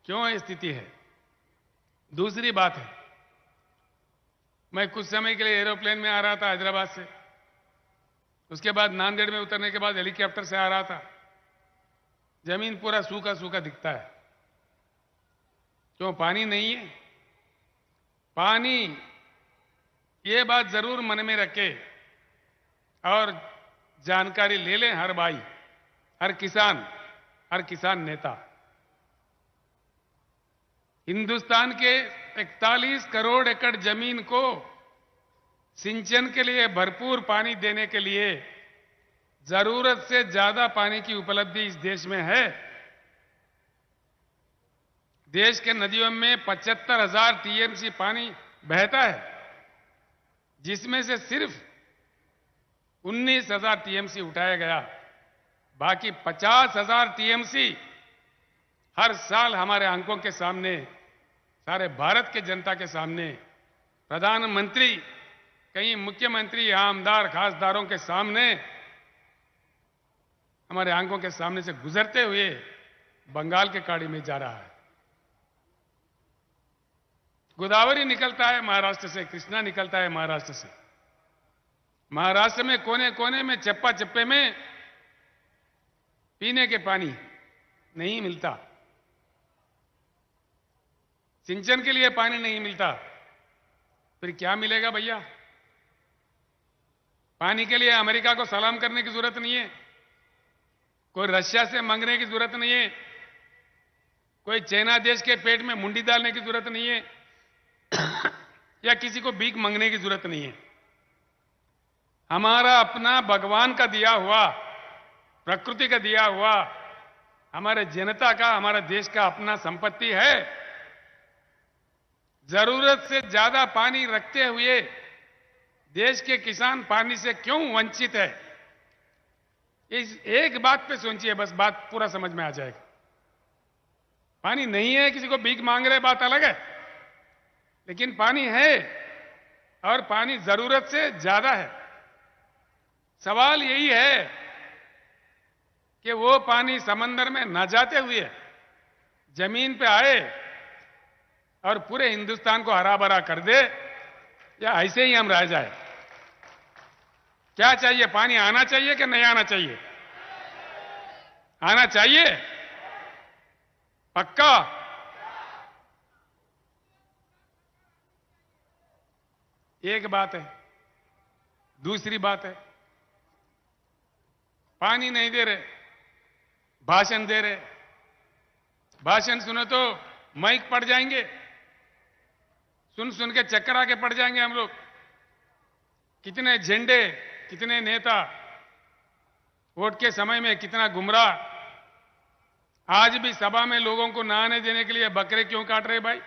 क्यों ये स्थिति है? दूसरी बात है, मैं कुछ समय के लिए एरोप्लेन में आ रहा था हैदराबाद से, उसके बाद नांदेड़ में उतरने के बाद हेलीकॉप्टर से आ रहा था। जमीन पूरा सूखा सूखा दिखता है। क्यों? पानी नहीं है। पानी, ये बात जरूर मन में रखे और जानकारी ले लें हर भाई, हर किसान नेता। हिंदुस्तान के 41 करोड़ एकड़ जमीन को सिंचन के लिए भरपूर पानी देने के लिए जरूरत से ज्यादा पानी की उपलब्धि इस देश में है। देश के नदियों में 75,000 टीएमसी पानी बहता है, जिसमें से सिर्फ 19,000 टीएमसी उठाया गया। बाकी 50,000 टीएमसी हर साल हमारे आंखों के सामने, सारे भारत के जनता के सामने, प्रधानमंत्री, कई मुख्यमंत्री, आमदार, खासदारों के सामने, हमारे आंखों के सामने से गुजरते हुए बंगाल के खाड़ी में जा रहा है। गोदावरी निकलता है महाराष्ट्र से, कृष्णा निकलता है महाराष्ट्र से। महाराष्ट्र में कोने कोने में, चप्पा चप्पे में पीने के पानी नहीं मिलता, सिंचन के लिए पानी नहीं मिलता, फिर क्या मिलेगा भैया? पानी के लिए अमेरिका को सलाम करने की जरूरत नहीं है, कोई रशिया से मांगने की जरूरत नहीं है, कोई चाइना देश के पेट में मुंडी डालने की जरूरत नहीं है या किसी को भीख मांगने की जरूरत नहीं है। हमारा अपना भगवान का दिया हुआ, प्रकृति का दिया हुआ, हमारे जनता का, हमारा देश का अपना संपत्ति है। जरूरत से ज्यादा पानी रखते हुए देश के किसान पानी से क्यों वंचित है? इस एक बात पे सोचिए, बस बात पूरा समझ में आ जाएगा। पानी नहीं है, किसी को भीख मांग रहे, बात अलग है, लेकिन पानी है और पानी जरूरत से ज्यादा है। सवाल यही है कि वो पानी समंदर में न जाते हुए जमीन पे आए और पूरे हिंदुस्तान को हरा भरा कर दे, या ऐसे ही हम रह जाए? क्या चाहिए? पानी आना चाहिए कि नहीं आना चाहिए? आना चाहिए, पक्का। एक बात है। दूसरी बात है, पानी नहीं दे रहे, भाषण दे रहे। भाषण सुनो तो माइक पड़ जाएंगे, सुन सुन के चक्कर आके पड़ जाएंगे हम लोग। कितने झंडे, कितने नेता, वोट के समय में कितना गुमराह। आज भी सभा में लोगों को नहाने देने के लिए बकरे क्यों काट रहे भाई?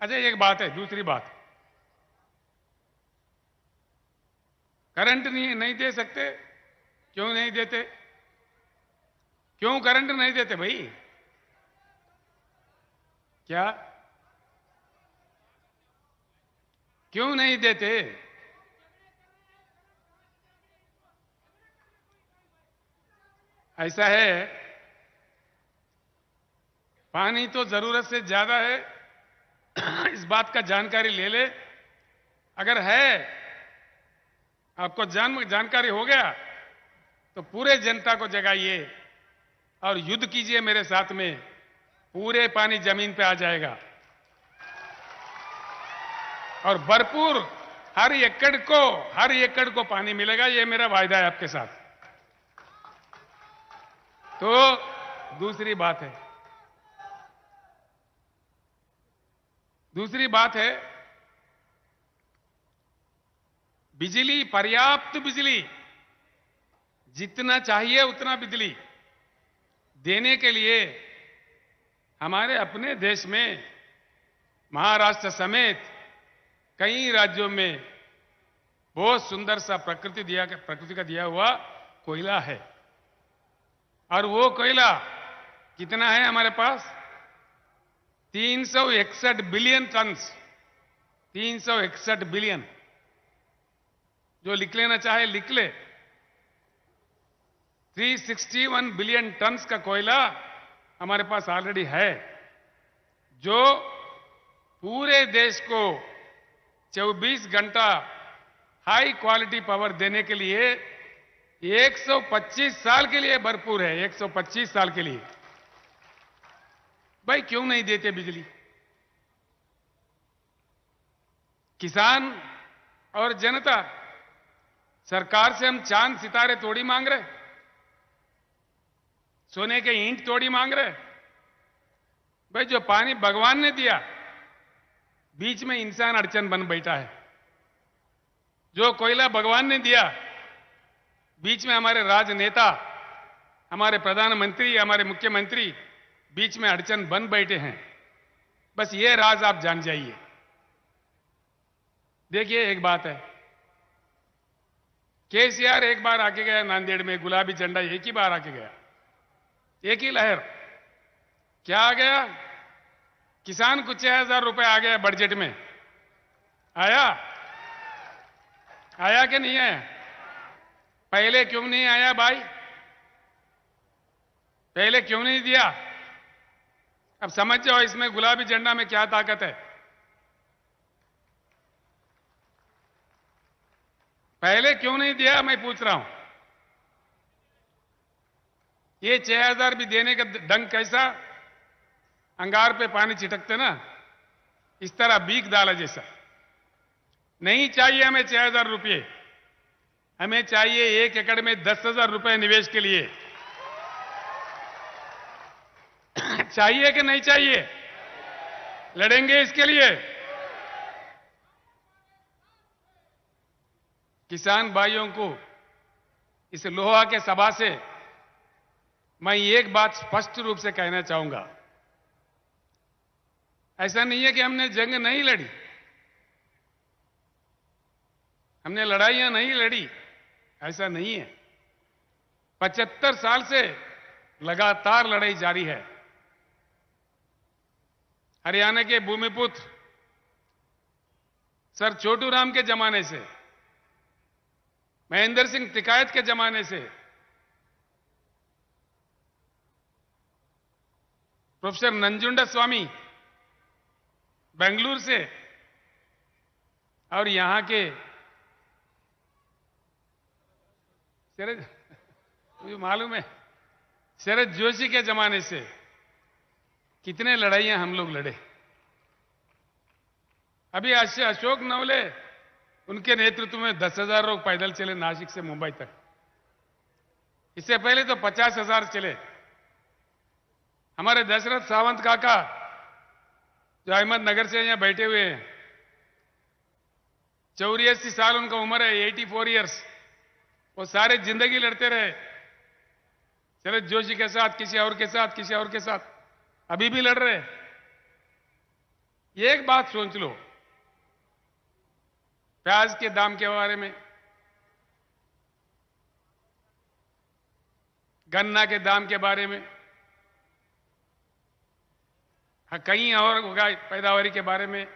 अच्छा, एक बात है। दूसरी बात, करंट नहीं दे सकते। क्यों नहीं देते? क्यों करंट नहीं देते भाई? क्या क्यों नहीं देते? ऐसा है, पानी तो जरूरत से ज्यादा है, इस बात का जानकारी ले ले। अगर है आपको जानकारी हो गया तो पूरे जनता को जगाइए और युद्ध कीजिए मेरे साथ में, पूरे पानी जमीन पे आ जाएगा और भरपूर हर एकड़ को पानी मिलेगा। ये मेरा वायदा है आपके साथ। तो दूसरी बात है बिजली, पर्याप्त बिजली, जितना चाहिए उतना बिजली देने के लिए हमारे अपने देश में महाराष्ट्र समेत कई राज्यों में बहुत सुंदर सा प्रकृति का दिया हुआ कोयला है। और वो कोयला कितना है हमारे पास? 361 billion tonnes, 361 billion. जो लिख लेना चाहे लिख ले। 361 बिलियन टन्स का कोयला हमारे पास ऑलरेडी है, जो पूरे देश को 24 घंटा हाई क्वालिटी पावर देने के लिए 125 साल के लिए भरपूर है। 125 साल के लिए। भाई क्यों नहीं देते बिजली? किसान और जनता, सरकार से हम चांद सितारे थोड़ी मांग रहे, सोने के ईंट थोड़ी मांग रहे। भाई जो पानी भगवान ने दिया, बीच में इंसान अड़चन बन बैठा है। जो कोयला भगवान ने दिया, बीच में हमारे राजनेता, हमारे प्रधानमंत्री, हमारे मुख्यमंत्री बीच में अड़चन बन बैठे हैं। बस ये राज आप जान जाइए। देखिए एक बात है, केसीआर एक बार आके गया नांदेड़ में, गुलाबी झंडा एक ही बार आके गया, एक ही लहर। क्या आ गया? किसान को 6,000 रुपए आ गया बजट में। आया कि नहीं आया? पहले क्यों नहीं आया भाई? पहले क्यों नहीं दिया? अब समझ जाओ इसमें गुलाबी झंडा में क्या ताकत है। पहले क्यों नहीं दिया मैं पूछ रहा हूं। ये 6,000 भी देने का ढंग कैसा? अंगार पे पानी छिटकते ना, इस तरह बीक डाला जैसा। नहीं चाहिए हमें 6,000 रुपये, हमें चाहिए 1 एकड़ में 10,000 रुपए निवेश के लिए। चाहिए कि नहीं चाहिए? लड़ेंगे इसके लिए। किसान भाइयों को इस लोहा के सभा से मैं एक बात स्पष्ट रूप से कहना चाहूंगा। ऐसा नहीं है कि हमने जंग नहीं लड़ी, हमने लड़ाइयां नहीं लड़ी, ऐसा नहीं है। 75 साल से लगातार लड़ाई जारी है। हरियाणा के भूमिपुत्र सर छोटू राम के जमाने से, महेंद्र सिंह टिकायत के जमाने से, प्रोफेसर नंजुंडा स्वामी बेंगलुरु से, और यहां के मुझे मालूम है शरद जोशी के जमाने से कितने लड़ाइयां हम लोग लड़े। अभी अशोक नवले, उनके नेतृत्व में 10,000 लोग पैदल चले नासिक से मुंबई तक। इससे पहले तो 50,000 चले। हमारे दशरथ सावंत काका जो अहमदनगर से यहां बैठे हुए हैं, 84 साल उनका उम्र है, 84 इयर्स। वो सारे जिंदगी लड़ते रहे शरद जोशी के साथ, किसी और के साथ, किसी और के साथ, अभी भी लड़ रहे। एक बात सोच लो, प्याज के दाम के बारे में, गन्ना के दाम के बारे में, कहीं और पैदावारी के बारे में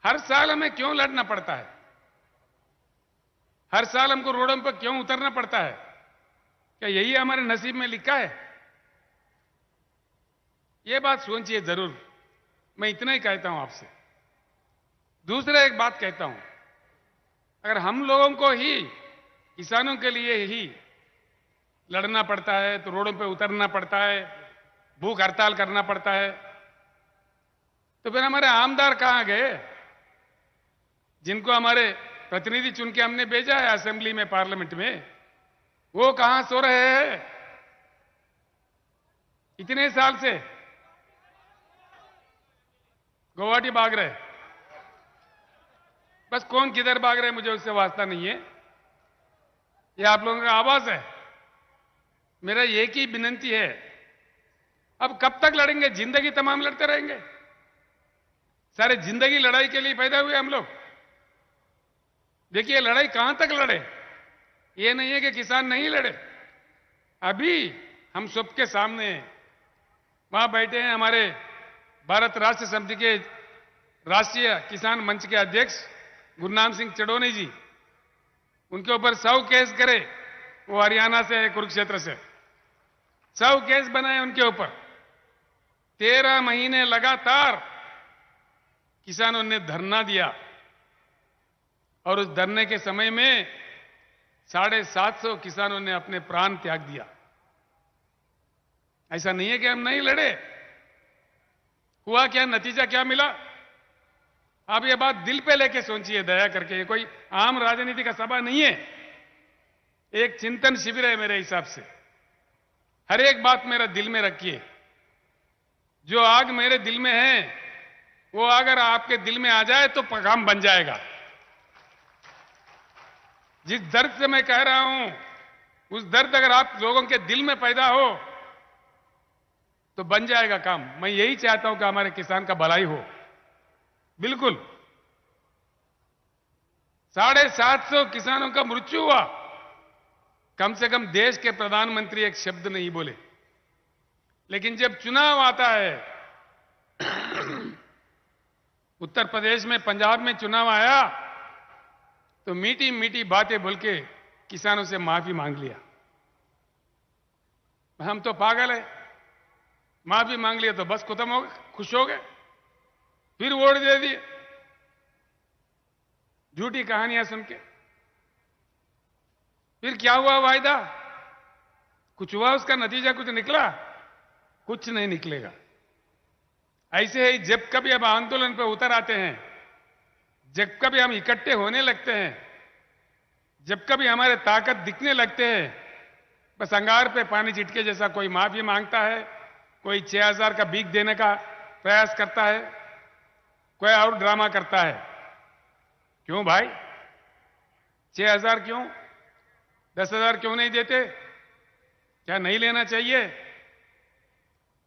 हर साल हमें क्यों लड़ना पड़ता है? हर साल हमको रोडों पर क्यों उतरना पड़ता है क्या यही हमारे नसीब में लिखा है? ये बात सोचिए जरूर। मैं इतना ही कहता हूं आपसे। दूसरा एक बात कहता हूं, अगर हम लोगों को ही, किसानों के लिए ही लड़ना पड़ता है, तो रोडों पे उतरना पड़ता है, भूख हड़ताल करना पड़ता है, तो फिर हमारे आमदार कहां गए, जिनको हमारे प्रतिनिधि चुन के हमने भेजा है असेंबली में, पार्लियामेंट में? वो कहां सो रहे हैं इतने साल से? गुवाहाटी भाग रहे। बस कौन किधर भाग रहे मुझे उससे वास्ता नहीं है, ये आप लोगों का आवाज है। मेरा एक ही विनती है, अब कब तक लड़ेंगे? जिंदगी तमाम लड़ते रहेंगे? सारे जिंदगी लड़ाई के लिए पैदा हुए हम लोग। देखिए लड़ाई कहां तक लड़े, ये नहीं है कि किसान नहीं लड़े। अभी हम सबके सामने वहां बैठे हैं हमारे भारत राष्ट्र समिति के राष्ट्रीय किसान मंच के अध्यक्ष गुरनाम सिंह चडोनी जी। उनके ऊपर 100 केस करे, वो हरियाणा से है, कुरुक्षेत्र से 100 केस बनाए उनके ऊपर। 13 महीने लगातार किसानों ने धरना दिया और उस धरने के समय में 750 किसानों ने अपने प्राण त्याग दिया। ऐसा नहीं है कि हम नहीं लड़े। हुआ क्या, नतीजा क्या मिला? आप ये बात दिल पे लेके सोचिए दया करके। ये कोई आम राजनीति का सभा नहीं है, एक चिंतन शिविर है मेरे हिसाब से। हर एक बात मेरा दिल में रखिए। जो आग मेरे दिल में है वो अगर आपके दिल में आ जाए तो पैगाम बन जाएगा। जिस दर्द से मैं कह रहा हूं, उस दर्द अगर आप लोगों के दिल में पैदा हो तो बन जाएगा काम। मैं यही चाहता हूं कि हमारे किसान का भलाई हो। बिल्कुल 750 किसानों का मृत्यु हुआ, कम से कम देश के प्रधानमंत्री एक शब्द नहीं बोले। लेकिन जब चुनाव आता है, उत्तर प्रदेश में, पंजाब में चुनाव आया तो मीठी मीठी बातें बोल के किसानों से माफी मांग लिया। हम तो पागल है, माफी मांग लिया तो बस खत्म हो गए, खुश हो गए, फिर वोट दे दिए झूठी कहानियां सुन के। फिर क्या हुआ वायदा? कुछ हुआ? उसका नतीजा कुछ निकला? कुछ नहीं निकलेगा। ऐसे ही जब कभी अब आंदोलन पर उतर आते हैं, जब कभी हम इकट्ठे होने लगते हैं, जब कभी हमारे ताकत दिखने लगते हैं, बस अंगार पे पानी छिटके जैसा कोई माफी मांगता है, कोई 6000 का भीख देने का प्रयास करता है, कोई और ड्रामा करता है। क्यों भाई? 6000 क्यों? 10,000 क्यों नहीं देते? क्या नहीं लेना चाहिए?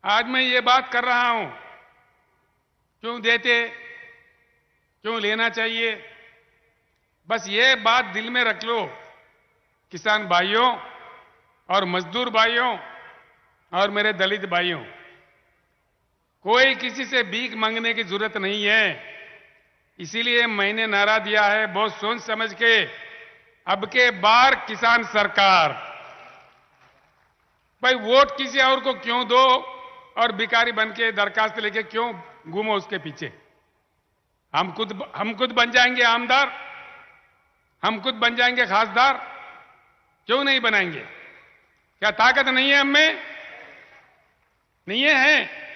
आज मैं ये बात कर रहा हूं, क्यों देते, क्यों लेना चाहिए? बस ये बात दिल में रख लो किसान भाइयों और मजदूर भाइयों और मेरे दलित भाइयों। कोई किसी से भीख मांगने की जरूरत नहीं है। इसीलिए मैंने नारा दिया है बहुत सोच समझ के, अब के बार किसान सरकार। भाई वोट किसी और को क्यों दो और भिखारी बन के दरखास्त लेके क्यों घूमो उसके पीछे? हम खुद बन जाएंगे आमदार, हम खुद बन जाएंगे खासदार। क्यों नहीं बनाएंगे? क्या ताकत नहीं है हम में? नहीं है?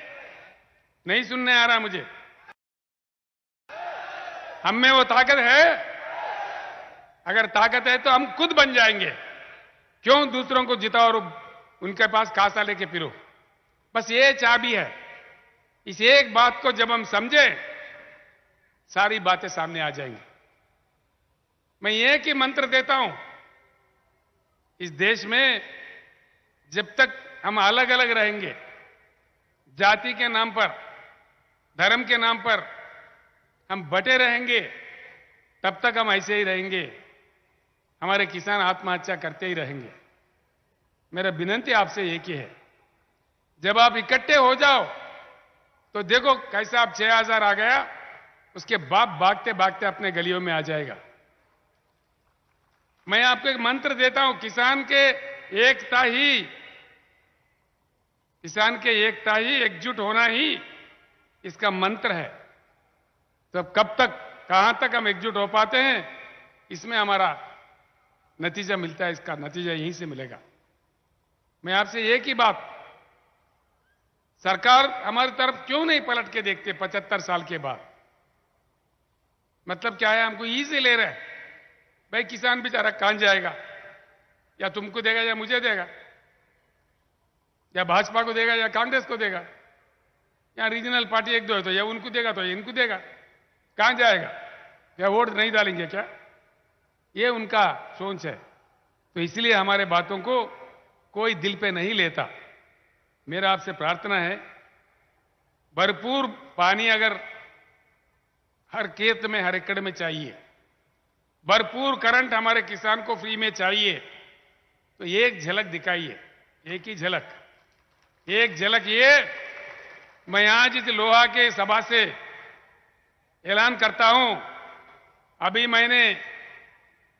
नहीं सुनने आ रहा मुझे। हम में वो ताकत है? अगर ताकत है तो हम खुद बन जाएंगे। क्यों दूसरों को जिताओ और उनके पास कासा लेके फिरो? बस ये चाबी है। इस एक बात को जब हम समझे, सारी बातें सामने आ जाएंगी। मैं एक ही मंत्र देता हूं, इस देश में जब तक हम अलग अलग रहेंगे, जाति के नाम पर, धर्म के नाम पर हम बटे रहेंगे, तब तक हम ऐसे ही रहेंगे। हमारे किसान आत्महत्या करते ही रहेंगे। मेरा विनती आपसे एक ही है, जब आप इकट्ठे हो जाओ तो देखो कैसा आप 6000 आ गया, उसके बाप भागते भागते अपने गलियों में आ जाएगा। मैं आपको एक मंत्र देता हूं, किसान के एकता ही, किसान के एकता ही, एकजुट होना ही इसका मंत्र है। तो कब तक, कहां तक हम एकजुट हो पाते हैं, इसमें हमारा नतीजा मिलता है। इसका नतीजा यहीं से मिलेगा। मैं आपसे एक ही बात, सरकार हमारी तरफ क्यों नहीं पलट के देखते 75 साल के बाद? मतलब क्या है, हमको इजी ले रहे हैं। भाई किसान बेचारा कहां जाएगा, या तुमको देगा या मुझे देगा, या भाजपा को देगा या कांग्रेस को देगा, या रीजनल पार्टी एक दो है तो या उनको देगा तो या इनको देगा, कहां जाएगा? क्या वोट नहीं डालेंगे क्या? ये उनका सोच है। तो इसलिए हमारे बातों को कोई दिल पे नहीं लेता। मेरा आपसे प्रार्थना है, भरपूर पानी अगर हर खेत में, हर एकड़ में चाहिए, भरपूर करंट हमारे किसान को फ्री में चाहिए, तो एक झलक दिखाइए, एक ही झलक, एक झलक। ये मैं आज इस लोहा के सभा से ऐलान करता हूं, अभी मैंने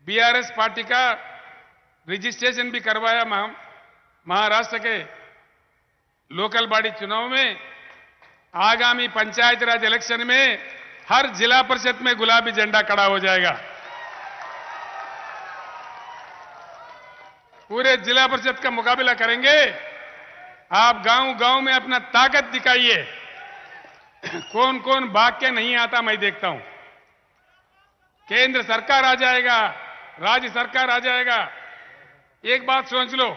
बीआरएस पार्टी का रजिस्ट्रेशन भी करवाया महाराष्ट्र के लोकल बॉडी चुनाव में। आगामी पंचायत राज इलेक्शन में हर जिला परिषद में गुलाबी झंडा खड़ा हो जाएगा। पूरे जिला परिषद का मुकाबला करेंगे। आप गांव गांव में अपना ताकत दिखाइए। कौन कौन भाग के नहीं आता मैं देखता हूं। केंद्र सरकार आ जाएगा, राज्य सरकार आ जाएगा। एक बात सोच लो,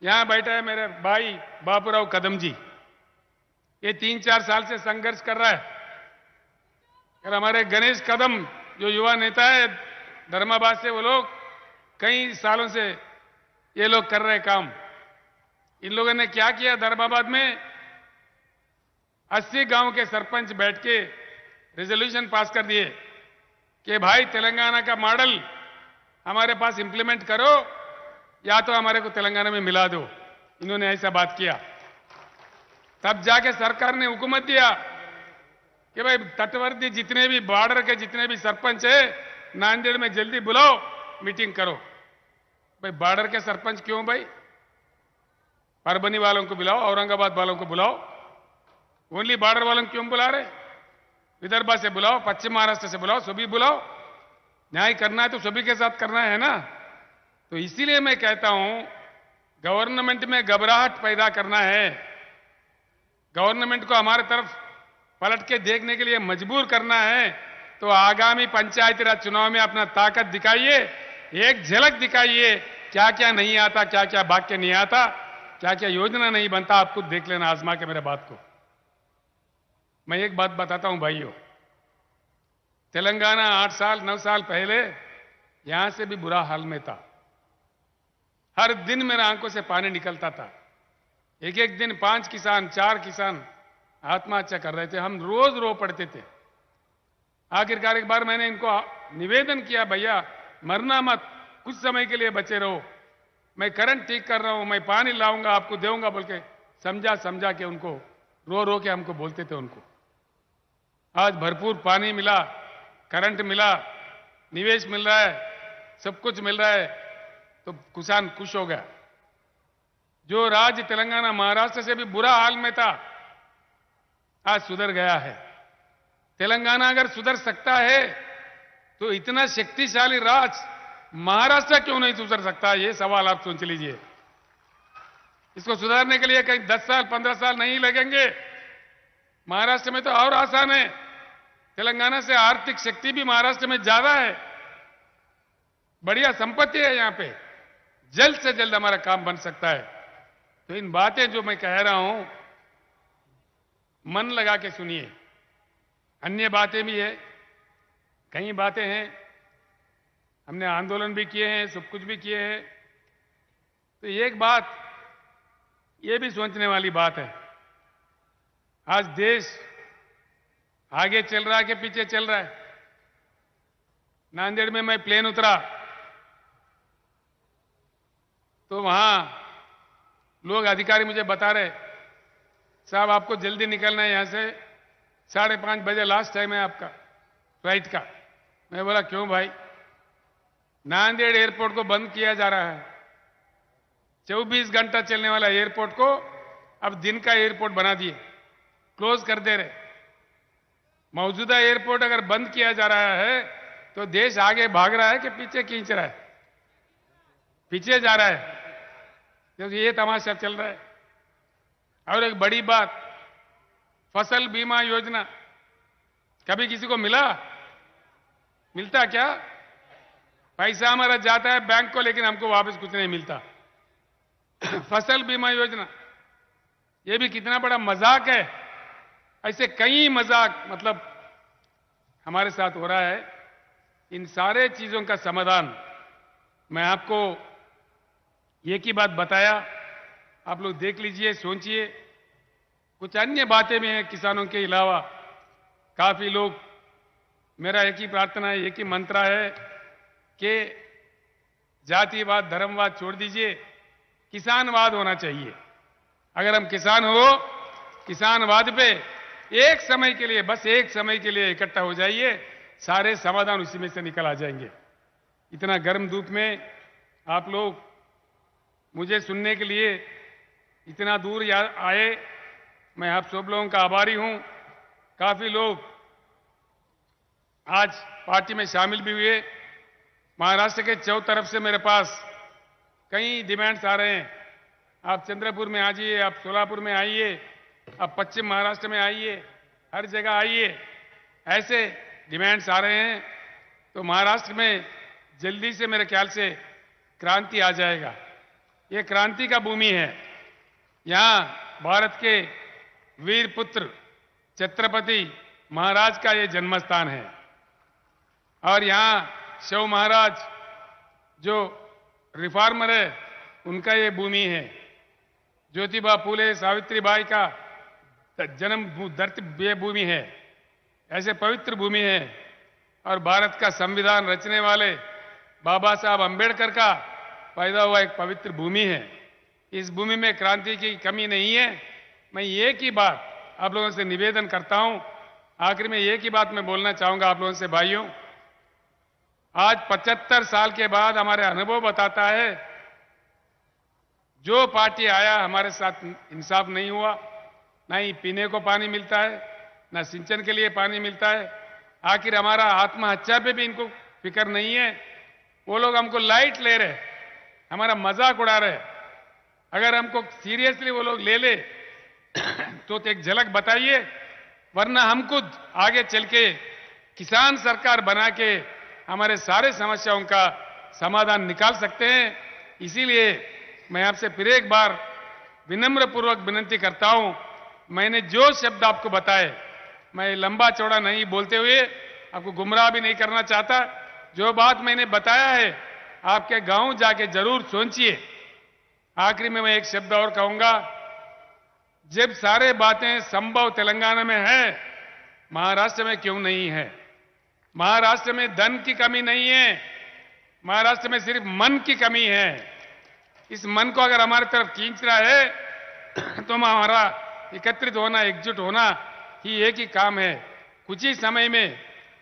यहां बैठा है मेरे भाई बाबूराव कदम जी, ये 3-4 साल से संघर्ष कर रहा है। और हमारे गणेश कदम जो युवा नेता है धर्माबाद से, वो लोग कई सालों से ये लोग कर रहे काम। इन लोगों ने क्या किया, धर्माबाद में 80 गांव के सरपंच बैठ के रेजोल्यूशन पास कर दिए कि भाई तेलंगाना का मॉडल हमारे पास इंप्लीमेंट करो, या तो हमारे को तेलंगाना में मिला दो। इन्होंने ऐसा बात किया। तब जाके सरकार ने हुकूमत दिया कि भाई तटवर्ती जितने भी, बॉर्डर के जितने भी सरपंच है, नांदेड़ में जल्दी बुलाओ, मीटिंग करो। भाई बॉर्डर के सरपंच क्यों भाई? परभनी वालों को बुलाओ, औरंगाबाद वालों को बुलाओ, ओनली बॉर्डर वालों को क्यों बुला रहे? विदर्भ से बुलाओ, पश्चिम महाराष्ट्र से बुलाओ, सभी बुलाओ। न्याय करना है तो सभी के साथ करना है ना। तो इसीलिए मैं कहता हूं, गवर्नमेंट में घबराहट पैदा करना है, गवर्नमेंट को हमारे तरफ पलट के देखने के लिए मजबूर करना है, तो आगामी पंचायती राज चुनाव में अपना ताकत दिखाइए, एक झलक दिखाइए। क्या क्या नहीं आता, क्या क्या वाक्य नहीं आता, क्या क्या योजना नहीं बनता, आप खुद देख लेना आजमा के मेरे बात को। मैं एक बात बताता हूं भाइयों, तेलंगाना 8 साल 9 साल पहले यहां से भी बुरा हाल में था। हर दिन मेरे आंखों से पानी निकलता था। एक एक दिन 5 किसान 4 किसान आत्महत्या कर रहे थे। हम रोज रो पड़ते थे। आखिरकार एक बार मैंने इनको निवेदन किया, भैया मरना मत, कुछ समय के लिए बचे रहो, मैं करंट ठीक कर रहा हूं, मैं पानी लाऊंगा, आपको दूंगा बोल के समझा के उनको रो रो के हमको बोलते थे उनको। आज भरपूर पानी मिला, करंट मिला, निवेश मिल रहा है, सब कुछ मिल रहा है, तो किसान खुश हो गया। जो राज्य तेलंगाना महाराष्ट्र से भी बुरा हाल में था, आज सुधर गया है। तेलंगाना अगर सुधर सकता है तो इतना शक्तिशाली राज्य महाराष्ट्र क्यों नहीं सुधर सकता? ये सवाल आप सोच लीजिए। इसको सुधारने के लिए कहीं 10 साल 15 साल नहीं लगेंगे। महाराष्ट्र में तो और आसान है। तेलंगाना से आर्थिक शक्ति भी महाराष्ट्र में ज्यादा है, बढ़िया संपत्ति है यहां पे। जल्द से जल्द हमारा काम बन सकता है। तो इन बातें जो मैं कह रहा हूं, मन लगा के सुनिए। अन्य बातें भी है, कई बातें हैं, हमने आंदोलन भी किए हैं, सब कुछ भी किए हैं। तो एक बात ये भी सोचने वाली बात है, आज देश आगे चल रहा है कि पीछे चल रहा है? नांदेड़ में मैं प्लेन उतरा तो वहां लोग अधिकारी मुझे बता रहे, साहब आपको जल्दी निकलना है यहां से, 5:30 बजे लास्ट टाइम है आपका फ्लाइट का। मैं बोला क्यों भाई? नांदेड़ एयरपोर्ट को बंद किया जा रहा है। 24 घंटा चलने वाला एयरपोर्ट को अब दिन का एयरपोर्ट बना दिए, क्लोज कर दे रहे। मौजूदा एयरपोर्ट अगर बंद किया जा रहा है तो देश आगे भाग रहा है कि पीछे खींच रहा है? पीछे जा रहा है, क्योंकि ये तमाशा चल रहा है। और एक बड़ी बात, फसल बीमा योजना कभी किसी को मिलता क्या? पैसा हमारा जाता है बैंक को, लेकिन हमको वापस कुछ नहीं मिलता। फसल बीमा योजना, ये भी कितना बड़ा मजाक है। ऐसे कई मजाक मतलब हमारे साथ हो रहा है। इन सारे चीजों का समाधान मैं आपको एक ही बात बताया, आप लोग देख लीजिए, सोचिए। कुछ अन्य बातें भी हैं किसानों के अलावा। काफी लोग, मेरा एक ही प्रार्थना है, एक ही मंत्र है कि जातिवाद धर्मवाद छोड़ दीजिए, किसानवाद होना चाहिए। अगर हम किसान हो, किसानवाद पे एक समय के लिए, बस एक समय के लिए इकट्ठा हो जाइए, सारे समाधान उसी में से निकल आ जाएंगे। इतना गर्म धूप में आप लोग मुझे सुनने के लिए इतना दूर आए, मैं आप सब लोगों का आभारी हूं। काफी लोग आज पार्टी में शामिल भी हुए। महाराष्ट्र के चौ तरफ से मेरे पास कई डिमांड्स आ रहे हैं। आप चंद्रपुर में आ जाइए, आप सोलापुर में आइए, आप पश्चिम महाराष्ट्र में आइए, हर जगह आइए, ऐसे डिमांड्स आ रहे हैं। तो महाराष्ट्र में जल्दी से मेरे ख्याल से क्रांति आ जाएगा। ये क्रांति का भूमि है। यहां भारत के वीर पुत्र छत्रपति महाराज का ये जन्मस्थान है। और यहां शिव महाराज जो रिफॉर्मर है, उनका ये भूमि है। ज्योतिबा फूले सावित्रीबाई का जन्म धरती ये भूमि है। ऐसे पवित्र भूमि है। और भारत का संविधान रचने वाले बाबा साहब अंबेडकर का पैदा हुआ एक पवित्र भूमि है। इस भूमि में क्रांति की कमी नहीं है। मैं एक ही बात आप लोगों से निवेदन करता हूं, आखिर में एक ही बात मैं बोलना चाहूंगा आप लोगों से। भाइयों, आज 75 साल के बाद हमारे अनुभव बताता है, जो पार्टी आया हमारे साथ इंसाफ नहीं हुआ। ना ही पीने को पानी मिलता है, ना सिंचन के लिए पानी मिलता है। आखिर हमारा आत्महत्या पे भी इनको फिक्र नहीं है। वो लोग हमको लाइट ले रहे, हमारा मजाक उड़ा रहे। अगर हमको सीरियसली वो लोग ले तो एक झलक बताइए, वरना हम खुद आगे चल के किसान सरकार बना के हमारे सारे समस्याओं का समाधान निकाल सकते हैं। इसीलिए मैं आपसे फिर एक बार विनम्र पूर्वक विनती करता हूं, मैंने जो शब्द आपको बताए, मैं लंबा चौड़ा नहीं बोलते हुए आपको गुमराह भी नहीं करना चाहता। जो बात मैंने बताया है, आपके गांव जाके जरूर सोचिए। आखिरी में मैं एक शब्द और कहूंगा, जब सारे बातें संभव तेलंगाना में है, महाराष्ट्र में क्यों नहीं है? महाराष्ट्र में धन की कमी नहीं है, महाराष्ट्र में सिर्फ मन की कमी है। इस मन को अगर हमारी तरफ खींच रहा है तो हमारा एकत्रित होना, एकजुट होना ही एक ही काम है। कुछ ही समय में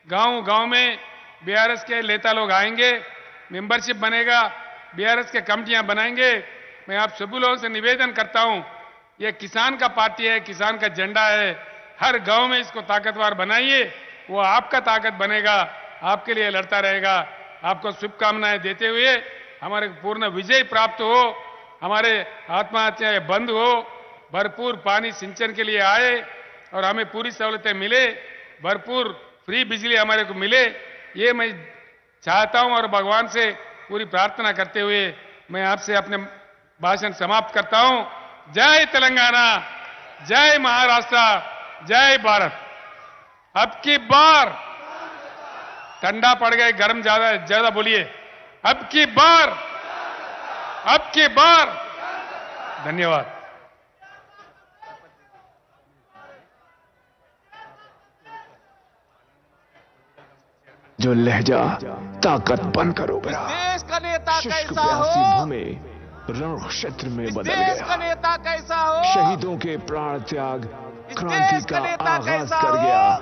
गांव गांव में बीआरएस के नेता लोग आएंगे, मेंबरशिप बनेगा, बीआरएस के कमिटियां बनाएंगे। मैं आप सभी लोगों से निवेदन करता हूं, ये किसान का पार्टी है, किसान का झंडा है। हर गांव में इसको ताकतवर बनाइए, वो आपका ताकत बनेगा, आपके लिए लड़ता रहेगा। आपको शुभकामनाएं देते हुए हमारे पूर्ण विजय प्राप्त हो, हमारे आत्महत्याएं बंद हो, भरपूर पानी सिंचन के लिए आए और हमें पूरी सहूलतें मिले, भरपूर फ्री बिजली हमारे को मिले, ये मैं चाहता हूं। और भगवान से पूरी प्रार्थना करते हुए मैं आपसे अपने भाषण समाप्त करता हूं। जय तेलंगाना, जय महाराष्ट्र, जय भारत। अब की बार ठंडा पड़ गए, गर्म ज्यादा बोलिए। अब की बार, अब की बार। धन्यवाद।
जो लहजा ताकत बनकर उभरा,
देश का नेता
शुष्क
कैसा
प्यासी
हो,
भूमि रण क्षेत्र में बदल
देश का
गया।
नेता कैसा हो,
शहीदों के प्राण त्याग क्रांति
देश
का
का नेता
आगाज
कैसा
कर
हो।
गया।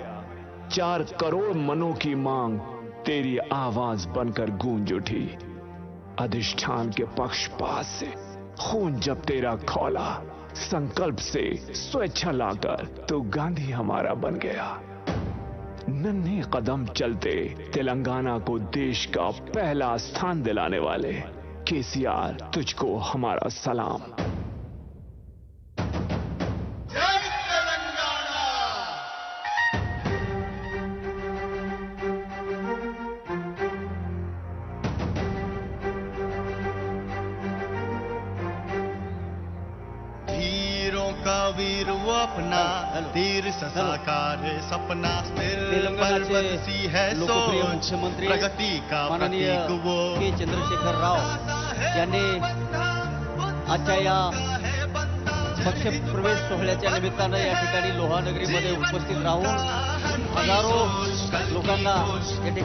4 करोड़ मनों की मांग तेरी आवाज बनकर गूंज उठी। अधिष्ठान के पक्षपात से खून जब तेरा खौला, संकल्प से स्वेच्छा लाकर तो गांधी हमारा बन गया। नन्हे कदम चलते तेलंगाना को देश का पहला स्थान दिलाने वाले केसीआर, तुझको हमारा सलाम।
वीर वो अपना तीर साकार सपना स्थिर पर्वत सी है
लोकप्रिय
सोच
मुख्यमंत्री
प्रगति का
माननीय
प्रतीक वो
के चंद्रशेखर राव यांनी आजच्या या पक्ष प्रवेश सोहळ्याच्या निमित्तानं या ठिकाणी लोहानगरीमध्ये उपस्थित राहून हजारो लोकांना या ठिकाणी